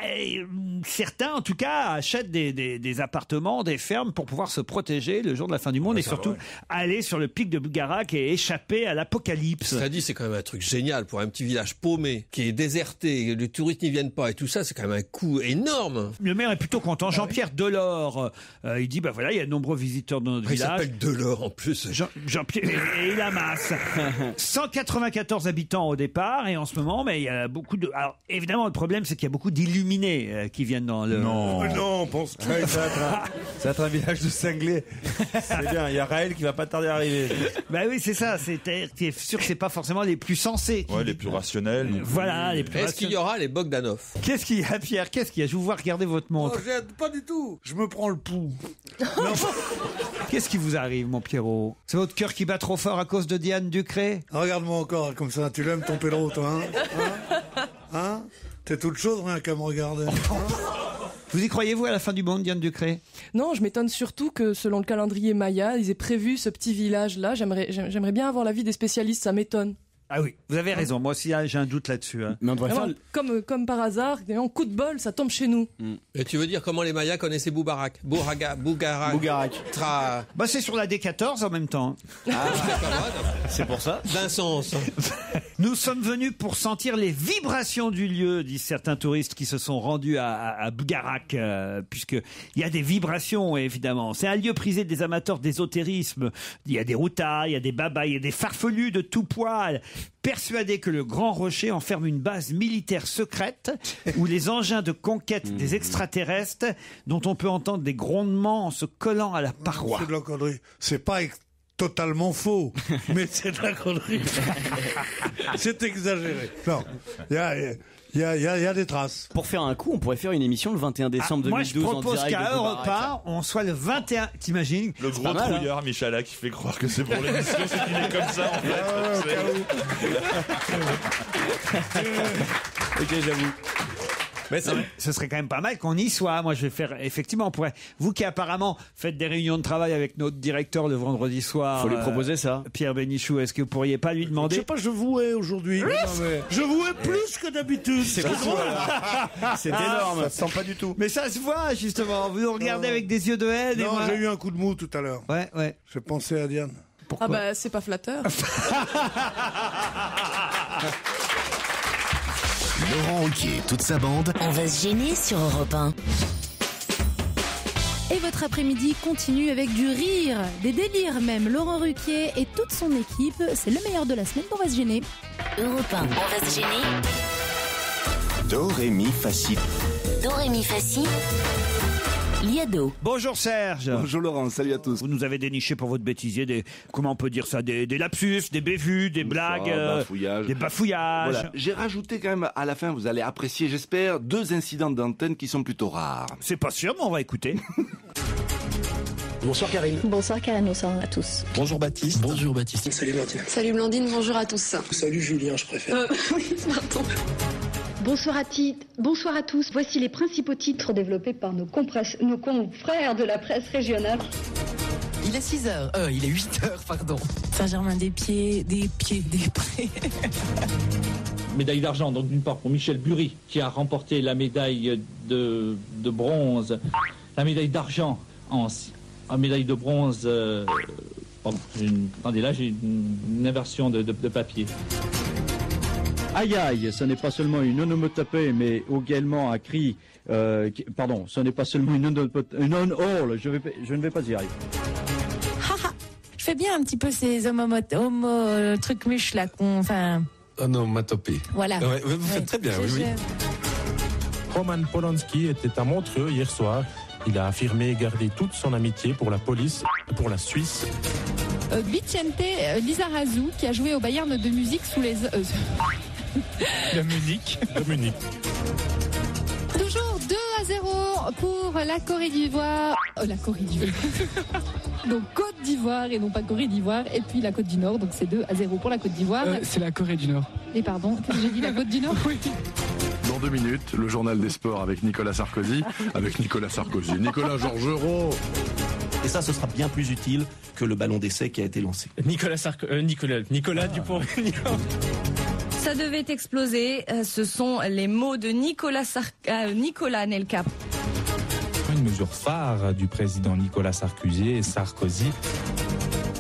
certains, en tout cas, achètent des appartements, des fermes pour pouvoir se protéger le jour de la fin du monde et surtout aller sur le pic de Bougarak et échapper à l'apocalypse. Ça dit, c'est quand même un truc génial pour un petit village paumé qui est déserté, les touristes n'y viennent pas et tout ça, c'est quand même un coût énorme. Le maire est plutôt content. Jean-Pierre Delors, il dit, bah voilà, il y a de nombreux visiteurs dans notre village. Il s'appelle Delors en plus. Jean-Pierre, et il amasse. 194 habitants au départ, et en ce moment, mais il y a beaucoup de... Alors, évidemment, le problème, c'est qu'il y a beaucoup d'illuminés qui viennent dans le... Non, on pense que ça va être un village de cinglés. C'est bien, il y a Raël qui va pas tarder à arriver. Bah oui, c'est ça. C'est sûr que c'est pas forcément les plus sensés. Ouais, les plus rationnels. Voilà, les plus Est-ce qu'il y aura les Bogdanov? Qu'est-ce qu'il y a, Pierre? Qu'est-ce qu'il y a? Je vous vois regarder votre montre. Oh, pas du tout. Je me prends le pouls. Qu'est-ce qui vous arrive, mon Pierrot? C'est votre cœur qui bat trop fort à cause de Diane Ducré? Regarde-moi encore comme ça. Tu l'aimes ton Pedro, toi, hein? T'es toute chose rien qu'à me regarder. Vous y croyez-vous à la fin du monde, Diane Ducré? Non, je m'étonne surtout que selon le calendrier Maya, ils aient prévu ce petit village-là. J'aimerais bien avoir l'avis des spécialistes, ça m'étonne. Ah oui, vous avez raison. Moi aussi, j'ai un doute là-dessus. Hein. Mais on devrait faire... comme par hasard, en coup de bol, ça tombe chez nous. Et tu veux dire comment les Mayas connaissaient Bougarak? Bah c'est sur la D14 en même temps. C'est pour ça. D'un sens. Nous sommes venus pour sentir les vibrations du lieu, disent certains touristes qui se sont rendus à Bougarak, puisque il y a des vibrations évidemment. C'est un lieu prisé des amateurs d'ésotérisme. Il y a des routas, il y a des babas, il y a des farfelus de tout poil, persuadés que le Grand Rocher enferme une base militaire secrète où les engins de conquête des extraterrestres, dont on peut entendre des grondements en se collant à la paroi. C'est de la connerie. C'est pas totalement faux, mais c'est de la connerie. C'est exagéré. Non, il y a des traces. Pour faire un coup, on pourrait faire une émission le 21 décembre 2012 moi, je propose en direct qu'à Europe 1, on soit le 21... T'imagines? Le gros trouilleur, Michalak, qui fait croire que c'est pour l'émission, c'est qu'il est comme ça, en fait. Ok, j'avoue. Mais ce serait quand même pas mal qu'on y soit. Moi, je vais faire... Effectivement, on pourrait... Vous qui apparemment faites des réunions de travail avec notre directeur le vendredi soir... Faut lui proposer ça. Pierre Bénichou, est-ce que vous pourriez pas lui demander... Je sais pas, je vouais aujourd'hui. Je vouais plus que d'habitude. C'est drôle. C'est énorme. Ça se sent pas du tout. Mais ça se voit, justement. Vous nous regardez avec des yeux de haine. Non, j'ai eu un coup de mou tout à l'heure. Ouais. J'ai pensé à Diane. Pourquoi? Ah bah, c'est pas flatteur. Laurent Ruquier et toute sa bande. On va se gêner sur Europe 1. Et votre après-midi continue avec du rire, des délires même. Laurent Ruquier et toute son équipe, c'est le meilleur de la semaine pour On va se gêner. Europe 1, on va se gêner. Do, ré, mi, fa, si. Do, ré, mi, fa, si. Liado. Bonjour Serge. Bonjour Laurent, salut à tous. Vous nous avez déniché pour votre bêtisier des, comment on peut dire ça, des lapsus, des bévues, des blagues, des bafouillages. Voilà. J'ai rajouté quand même à la fin, vous allez apprécier j'espère, 2 incidents d'antenne qui sont plutôt rares. C'est pas sûr, mais on va écouter. Bonsoir Karine. Bonsoir Karine, bonsoir à tous. Bonjour Baptiste. Bonjour Baptiste. Salut Blandine. Salut Blandine, bonjour à tous. Salut Julien, je préfère. Oui, pardon. Bonsoir à tous. Voici les principaux titres développés par nos confrères de la presse régionale. Il est 6h, il est 8h, pardon. Saint-Germain-des-Pieds, des Prés. Médaille d'argent, donc d'une part pour Michel Bury, qui a remporté la médaille de bronze, la médaille d'argent en En médaille de bronze, attendez, là j'ai une inversion de papier. Aïe aïe, ce n'est pas seulement une onomatopée, mais également un cri. Pardon, ce n'est pas seulement une on-all. Je ne vais pas y arriver. Je fais bien un petit peu ces trucs mûches là enfin. Onomatopée. Voilà. Ouais, vous faites très bien, oui. Roman Polanski était à Montreux hier soir. Il a affirmé garder toute son amitié pour la police et pour la Suisse. Vicente Lizarazu qui a joué au Bayern de musique sous les... De Munich. Toujours 2-0 pour la Corée d'Ivoire. La Corée d'Ivoire. Donc Côte d'Ivoire et non pas Corée d'Ivoire. Et puis la Côte du Nord, donc c'est 2-0 pour la Côte d'Ivoire. C'est la Corée du Nord. Et pardon, qu'est-ce que j'ai dit, la Côte du Nord? Oui. Dans 2 minutes, le journal des sports avec Nicolas Sarkozy. Nicolas Georgerot. Et ça, ce sera bien plus utile que le ballon d'essai qui a été lancé. Nicolas Dupont. Ça devait exploser. Ce sont les mots de Nicolas Anelka. Une mesure phare du président Nicolas Sarkozy.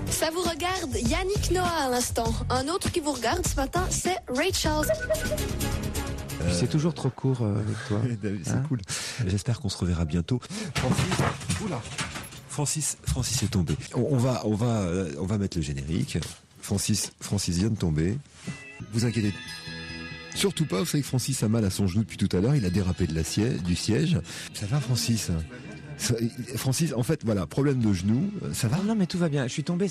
Ça vous regarde Yannick Noah à l'instant. Un autre qui vous regarde ce matin, c'est Ray Charles. C'est toujours trop court avec toi. C'est cool. J'espère qu'on se reverra bientôt. Francis est tombé. On va mettre le générique. Francis vient de tomber. Vous inquiétez surtout pas, vous savez que Francis a mal à son genou depuis tout à l'heure, il a dérapé du siège. Ça va Francis? Francis, en fait, voilà, problème de genou, ça va? Non mais tout va bien, je suis tombé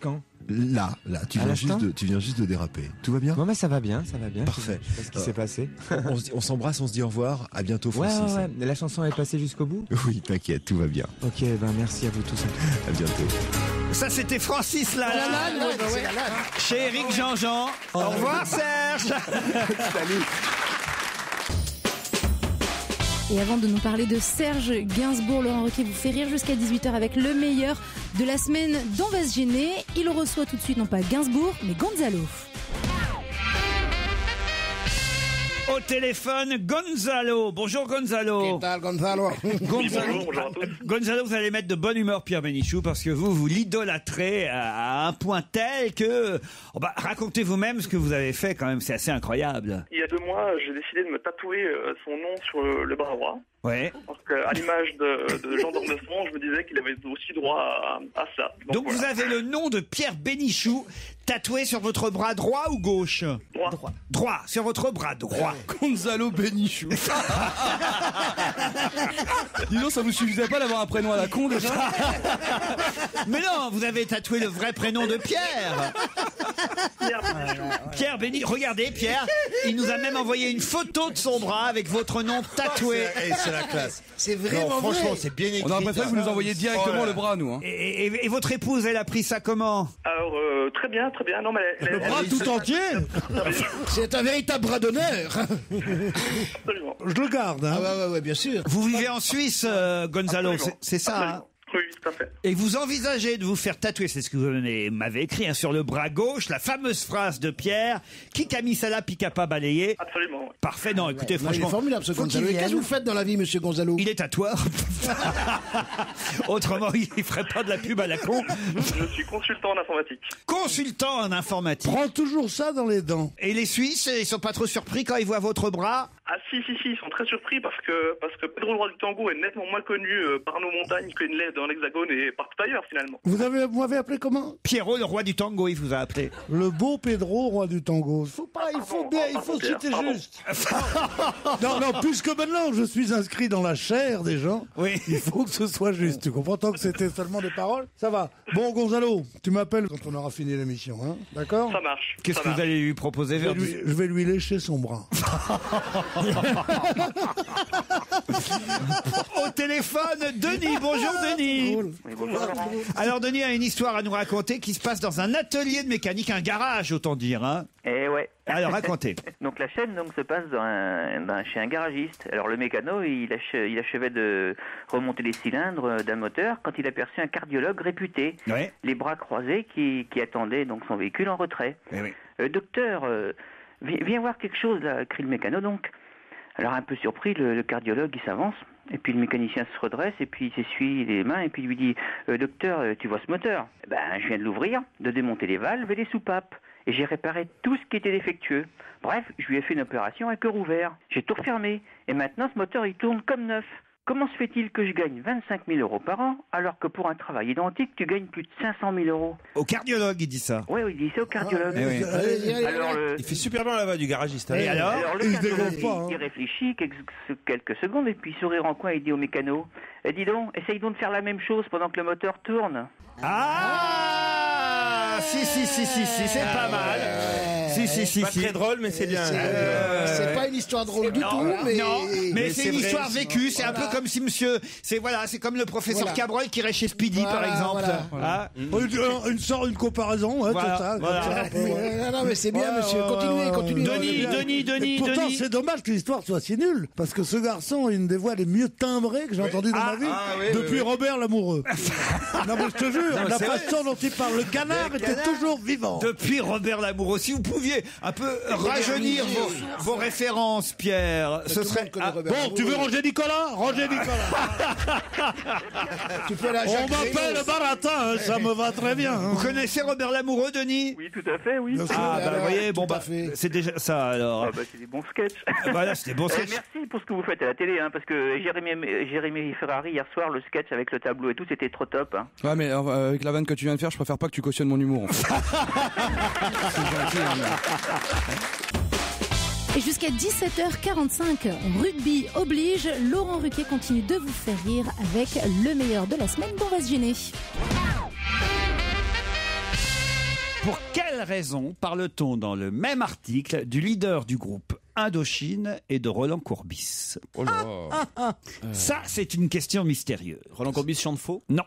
quand? Là, tu viens juste de déraper. Tout va bien? Non mais ça va bien. Parfait. Je sais pas ce qui s'est passé. On s'embrasse, on se dit au revoir, à bientôt Francis. Ouais. La chanson est passée jusqu'au bout? Oui, t'inquiète, tout va bien. Ok, merci à vous tous. À bientôt. Ça, c'était Francis Lalanne, chez Éric Jean-Jean. Au revoir, Serge. Salut. Et avant de nous parler de Serge Gainsbourg, Laurent Ruquier vous fait rire jusqu'à 18h avec le meilleur de la semaine d'On va se gêner. Il reçoit tout de suite non pas Gainsbourg, mais Gonzalo. Au téléphone, Gonzalo. Bonjour Gonzalo. Qu'est-ce Gonzalo? Bonjour à tous. Gonzalo, vous allez mettre de bonne humeur Pierre Bénichou parce que vous l'idolâtrez à un point tel que... racontez vous-même ce que vous avez fait quand même, c'est assez incroyable. Il y a 2 mois, j'ai décidé de me tatouer son nom sur le bras droit. Ouais. Parce qu'à l'image de Jean d'Ormesson, je me disais qu'il avait aussi droit à ça. Donc voilà. Vous avez le nom de Pierre Bénichou tatoué sur votre bras droit ou gauche? Droit, sur votre bras droit. Gonzalo Bénichou. Dis donc, ça vous suffisait pas d'avoir un prénom à la con déjà? Mais non, vous avez tatoué le vrai prénom de Pierre. Pierre Bénichou. Regardez, Pierre, il nous a même envoyé une photo de son bras avec votre nom tatoué. C'est la classe. C'est vraiment franchement, vrai. c'est bien écrit. On aurait préféré que vous nous envoyiez directement le bras, nous. Hein. Et votre épouse, elle a pris ça comment? Alors, très bien. Non, mais le bras tout entier. C'est un véritable bras d'honneur. Absolument. Je le garde. Hein. Ah ouais, bien sûr. Vous vivez en Suisse, Gonzalo, c'est ça hein? Oui, tout à fait. Et vous envisagez de vous faire tatouer, c'est ce que vous m'avez écrit, hein, sur le bras gauche, la fameuse phrase de Pierre, qui a mis ça là, pique à pas balayé. Absolument. Parfait, non, écoutez, franchement. Il est formidable ce Gonzalo. Qu'est-ce que vous faites dans la vie, monsieur Gonzalo? Il est tatoueur. Autrement, il ferait pas de la pub à la con. Je suis consultant en informatique. Consultant en informatique. Prends toujours ça dans les dents. Et les Suisses, ils sont pas trop surpris quand ils voient votre bras? Ah si, ils sont très surpris parce que Pedro le roi du tango est nettement moins connu par nos montagnes qu'il ne l'est dans l'Hexagone et partout ailleurs finalement. Vous m'avez appelé comment? Pierrot, le roi du tango, il vous a appelé. Le beau Pedro, roi du tango. Il faut citer juste. Non, puisque maintenant je suis inscrit dans la chair des gens, il faut que ce soit juste. Tu comprends? Tant que c'était seulement des paroles, ça va. Bon, Gonzalo, tu m'appelles quand on aura fini l'émission, hein? D'accord? Ça marche. Qu'est-ce que vous allez lui proposer? Je vais lui lécher son bras. Au téléphone, Denis. Bonjour Denis. Oui, bonjour. Alors Denis a une histoire à nous raconter qui se passe dans un atelier de mécanique, un garage autant dire. Hein. Eh ouais. Alors racontez. Donc la scène se passe chez un garagiste. Alors le mécano, il achevait de remonter les cylindres d'un moteur quand il aperçut un cardiologue réputé, les bras croisés, qui attendait donc son véhicule en retrait. Docteur, viens voir quelque chose là, crie le mécano donc. Alors un peu surpris, le cardiologue il s'avance Et puis le mécanicien se redresse et puis il s'essuie les mains et puis il lui dit docteur, tu vois ce moteur? Ben, je viens de l'ouvrir, de démonter les valves et les soupapes. Et j'ai réparé tout ce qui était défectueux. Bref, je lui ai fait une opération à cœur ouvert. J'ai tout refermé. Et maintenant, ce moteur, il tourne comme neuf. Comment se fait-il que je gagne 25 000 euros par an, alors que pour un travail identique, tu gagnes plus de 500 000 euros? Au cardiologue, il dit ça. Oui, il dit ça au cardiologue. Alors, Il fait super bien là-bas du garagiste. Et alors le cardiologue, il réfléchit quelques secondes et puis sourire en coin, il dit au mécano, dis donc, essaye donc de faire la même chose pendant que le moteur tourne. Ah, si, c'est pas mal. Si. Pas très drôle, mais c'est bien. C'est pas une histoire drôle du tout, mais... Non, mais c'est une vrai, histoire vécue. C'est un peu comme si monsieur... C'est comme le professeur Cabrol qui irait chez Speedy, par exemple. Voilà. Une comparaison, ouais, Voilà, c'est ça. voilà. Non, mais c'est bien, monsieur. Continuez. Denis. Pourtant, c'est dommage que l'histoire soit si nulle, parce que ce garçon a une des voix les mieux timbrées que j'ai entendues dans ma vie, depuis Robert Lamoureux. Non, mais je te jure, la façon dont il parle, le canard était toujours vivant. Depuis Robert Lamoureux, si vous pouviez un peu rajeunir vos références, Pierre, ce serait... Bon, tu veux Roger Nicolas? Tu peux la On m'appelle le baratin, ça me va très bien. Vous connaissez Robert Lamoureux, Denis? Oui, tout à fait, oui. Vous voyez, c'est déjà ça, alors. C'est des bons sketchs. Voilà, c'est des bons sketchs. Merci pour ce que vous faites à la télé, parce que Jérémy Ferrari, hier soir, le sketch avec le tableau et tout, c'était trop top. Ouais, mais avec la vanne que tu viens de faire, je préfère pas que tu cautionnes mon humour. En fait. C'est gentil, Et jusqu'à 17h45, rugby oblige, Laurent Ruquier continue de vous faire rire avec le meilleur de la semaine d'On va se gêner. Pour quelle raison parle-t-on dans le même article du leader du groupe Indochine et de Roland Courbis? Oh là. Ça, c'est une question mystérieuse. Roland Courbis chante faux? Non.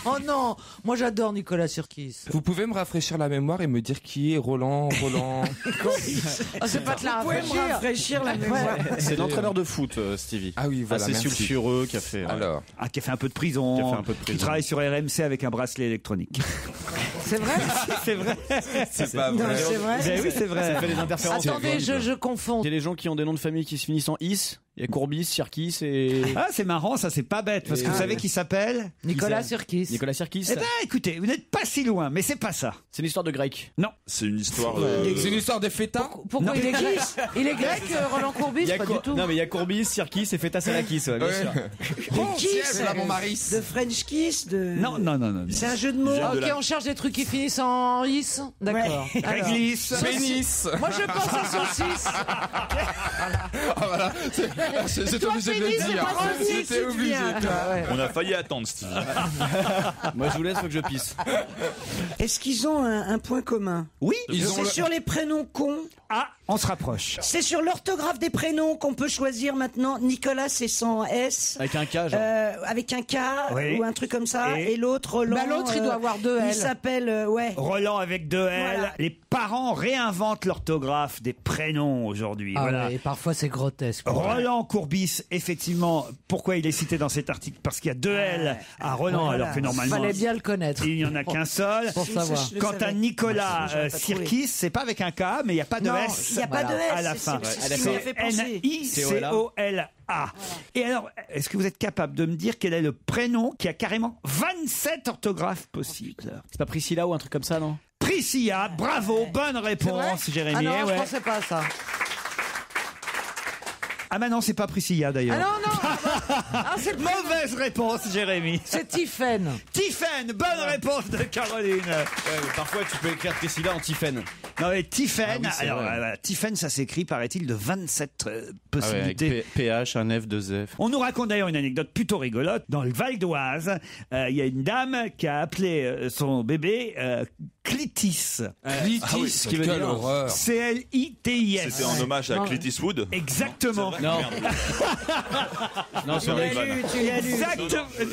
Oh non, moi j'adore Nicolas Sirkis. Vous pouvez me rafraîchir la mémoire et me dire qui est Roland C'est pas de la rafraîchir la mémoire. C'est l'entraîneur de foot, Stevie. Ah oui, voilà. Assez merci. sulfureux, qui a fait... Alors. Qui a fait un peu de prison. Qui travaille sur RMC avec un bracelet électronique. C'est vrai? C'est vrai. C'est pas vrai. C'est vrai. Mais oui, c'est vrai. Ça fait des interférences. Attendez, je confonds. Il y a des gens qui ont des noms de famille qui se finissent en is. Il y a Courbis, Sirkis et... Ah, c'est marrant, ça, c'est pas bête. Parce que vous savez qui s'appelle? Nicolas Sirkis. Nicolas Sirkis. Eh ben, écoutez, vous n'êtes pas si loin, mais c'est pas ça. C'est une histoire de grec. Non. C'est une histoire... C'est une histoire des fêtas. Pourquoi il est grec? Il est grec, Roland Courbis? Pas du tout. Non, mais il y a Courbis, Sirkis et Feta Salakis. Ouais, bien sûr. De kiss, là, mon Maris. de French kiss, de... Non. C'est un jeu de mots. Ok, on cherche des trucs qui finissent en is. D'accord. Alors, Réglisse. Pénis. moi je pense à saucisse. Voilà. C'est Toi, obligé de le pénis, c'est dire. pas saucisse, C'était tu obligé. viens. On a failli attendre, Steve. Moi, je vous laisse, faut que je pisse. Est-ce qu'ils ont un point commun? Oui. C'est sur les prénoms cons. Ah, on se rapproche. C'est sur l'orthographe des prénoms qu'on peut choisir maintenant. Nicolas, c'est sans S. Avec un K, genre. Avec un K Oui. ou un truc comme ça. Et Et l'autre, Roland. l'autre, il doit avoir deux L. Il s'appelle, Roland avec 2 L. Voilà. Les parents réinventent l'orthographe des prénoms aujourd'hui. Voilà. et parfois c'est grotesque. Roland Courbis, effectivement, pourquoi il est cité dans cet article? Parce qu'il y a 2 L à Roland, Voilà. alors que normalement... Fallait bien le connaître. Il n'y en a qu'un seul. Pour savoir. Quant à Nicolas Sirkis, c'est pas avec un K, mais il n'y a pas de Non, S. il n'y a pas de S. à la fin. C'est ce qui m'a fait penser. N-I-C-O-L-A. Et alors, est-ce que vous êtes capable de me dire quel est le prénom qui a carrément 27 orthographes possibles? C'est pas Priscilla ou un truc comme ça, non? Priscilla, bravo, bonne réponse, Jérémy. Ah non, Eh je pensais pas à ça. Ah bah non, c'est pas Priscilla d'ailleurs. Ah non, c'est Mauvaise réponse, Jérémy. C'est Tiphaine. Tiphaine, bonne réponse de Caroline. Ouais, mais parfois tu peux écrire Priscilla en Tiphaine. Non mais Tiphaine, Ah oui, c'est alors vrai. Tiphaine, ça s'écrit, paraît-il, de 27 possibilités. avec PH, un F, 2 F. On nous raconte d'ailleurs une anecdote plutôt rigolote. Dans le Val d'Oise, il y a une dame qui a appelé son bébé Clitis. Clitis, ce qui veut dire horreur. C-L-I-T-I-S. C'était en hommage à Clint Eastwood. Exactement. Non. Non, c'est vrai. Tu l'as lu.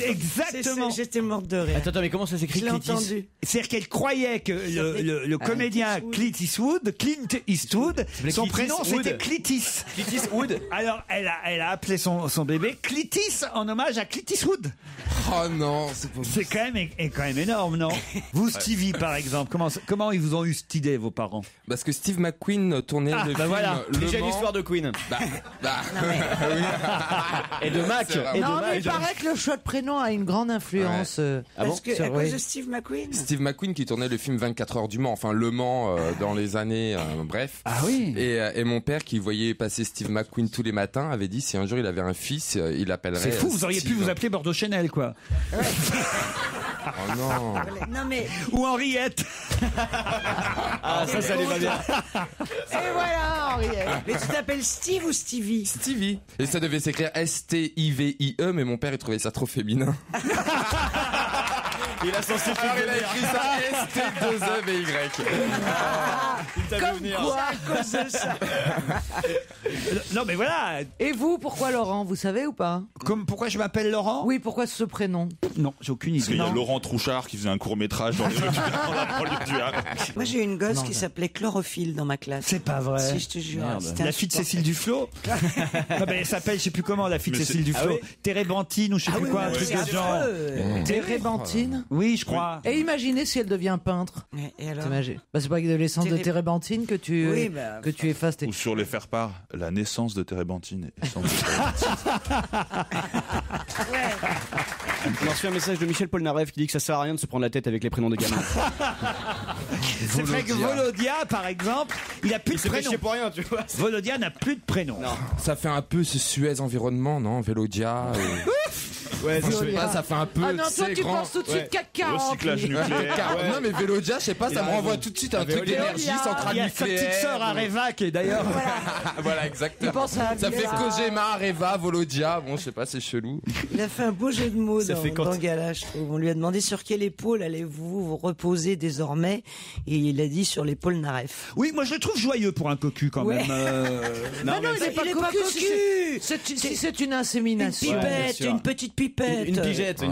Exactement. J'étais morte de rire. Attends, mais comment ça s'écrit Je l'ai Clitis? entendu. C'est-à-dire qu'elle croyait que le comédien Clint Eastwood, son Clint prénom Eastwood. c'était Clitis. Clitis Wood. Alors elle a appelé son bébé Clitis en hommage à Clint Eastwood. Oh non, c'est pas C'est quand même énorme, non? Vous, Stevie, par exemple, comment ils vous ont eu cette idée, vos parents? Parce que Steve McQueen tournait le film voilà. Le Déjà Mans. l'histoire de Queen. Et de Mac. Non, mais il paraît que le choix de prénom a une grande influence. Parce que, à cause de Steve McQueen. Steve McQueen qui tournait le film 24 heures du Mans, enfin Le Mans dans les années, bref. Ah oui. Et mon père qui voyait passer Steve McQueen tous les matins avait dit si un jour il avait un fils, il l'appellerait. C'est fou, vous auriez pu vous appeler Bordeaux Chanel, quoi. Oh non. Non mais. Ou Henriette. Ah, ça lui va bien. Et voilà, Henriette. Mais tu t'appelles Steve ou Stevie? Stevie. Et ça devait s'écrire S-T-I-V-I-E, mais mon père il trouvait ça trop féminin. Il a censé Alors il a écrit ça S-T-2-E-V-Y. Comme quoi, à cause de ça. Non mais voilà. Et vous, pourquoi Laurent, vous savez ou pas? Pourquoi je m'appelle Laurent? Oui, pourquoi ce prénom? Non, j'ai aucune idée. Parce qu'il y a Laurent Trouchard qui faisait un court-métrage dans la banlieue du Havre. Moi, j'ai eu une gosse qui s'appelait Chlorophylle dans ma classe. C'est pas vrai. Si, je te jure. La fille de Cécile Duflot. Non, mais elle s'appelle, je sais plus comment, la fille de Cécile Duflot. Térébenthine ou je sais plus quoi, un truc de ce genre. Térébenthine? Oui, je crois. Et imaginez si elle devient peintre. Et alors? C'est pas avec de l'essence de térébenthine que tu, que tu effaces tes... Ou sur les faire-part, la naissance de térébenthine. On a reçu un message de Michel Polnareff qui dit que ça sert à rien de se prendre la tête avec les prénoms des gamins. C'est vrai que Volodia, par exemple, il a plus de prénom. C'est pour rien, tu vois. Volodia n'a plus de prénom. Non. Ça fait un peu ce Suez environnement, non? Vélodia. Ouais, je sais pas, ça fait un peu. Ah non, toi tu penses tout de suite CAC 40. Recyclage nucléaire. Non mais Vélodia, je sais pas, ça me renvoie tout de suite à un truc d'énergie, centrale Il y a sa nucléaire. petite sœur Areva qui est d'ailleurs. Voilà, exactement. Ça fait Kojima, Areva, Volodia. Bon, je sais pas, c'est chelou. Il a fait un beau jeu de mots dans Gala, je trouve. On lui a demandé sur quelle épaule allez-vous vous reposer désormais, et il a dit sur l'épaule Naref. Oui, moi je le trouve joyeux pour un cocu quand même. Non, il est pas cocu. C'est une insémination. Une pipette, une petite pipette. Une pigette.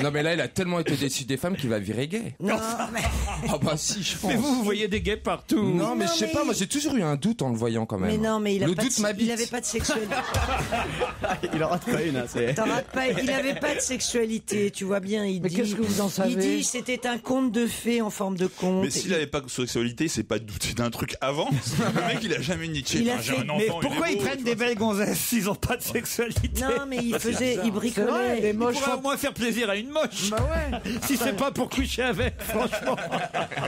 Non mais là, il a tellement été déçu des femmes qu'il va virer gay. Non, mais... Ah bah si, je pense. Mais vous voyez des gays partout. Non mais je sais pas, moi j'ai toujours eu un doute en le voyant quand même. Mais non, mais il le doute m'habite. Il avait pas de sexualité. Il en rate pas une. T'en rates pas. Il avait pas de sexualité, tu vois bien. Mais qu'est-ce que vous en savez? Il dit c'était un conte de fées en forme de conte. Mais s'il avait pas de sexualité, c'est pas douté d'un truc avant. Le mec, il a jamais niqué. J'ai un enfant. Mais pourquoi ils prennent des belles gonzesses s'ils ont pas de sexualité? Non, mais il bricolait. Il pourrait au moins faire plaisir à une moche. Bah ouais. Si c'est pas pour coucher avec, franchement.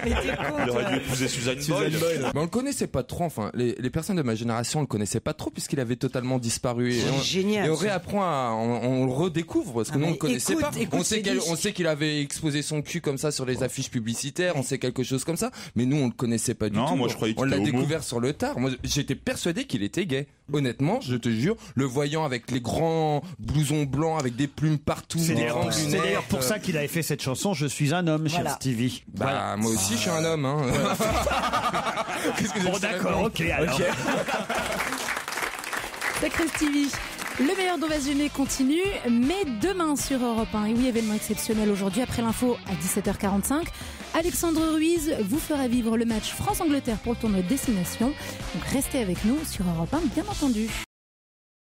Mais t'es con. Il aurait dû épouser Suzanne Boyle. Mais on le connaissait pas trop, enfin, les personnes de ma génération on le connaissaient pas trop puisqu'il avait totalement disparu. Génial. Et on réapprend, on le redécouvre parce que nous on le connaissait pas. Écoute, on sait qu'il avait exposé son cul comme ça sur les affiches publicitaires, on sait quelque chose comme ça, mais nous on le connaissait pas du tout. Moi je croyais qu'il on l'a était homo. découvert sur le tard. Moi j'étais persuadé qu'il était gay. Honnêtement, je te jure, le voyant avec les grands blousons blancs avec des plumes partout. C'est des grandes d'ailleurs lunettes. pour ça qu'il avait fait cette chanson Je suis un homme, cher Stevie. Bah moi aussi je suis un homme. Hein. Qu'est-ce que bon d'accord, ok alors. Sacré Stevie. Le meilleur d'Ovasionné continue, mais demain sur Europe 1. Et oui, événement exceptionnel aujourd'hui, après l'info à 17h45. Alexandre Ruiz vous fera vivre le match France-Angleterre pour le tournoi de destination. Donc restez avec nous sur Europe 1, bien entendu.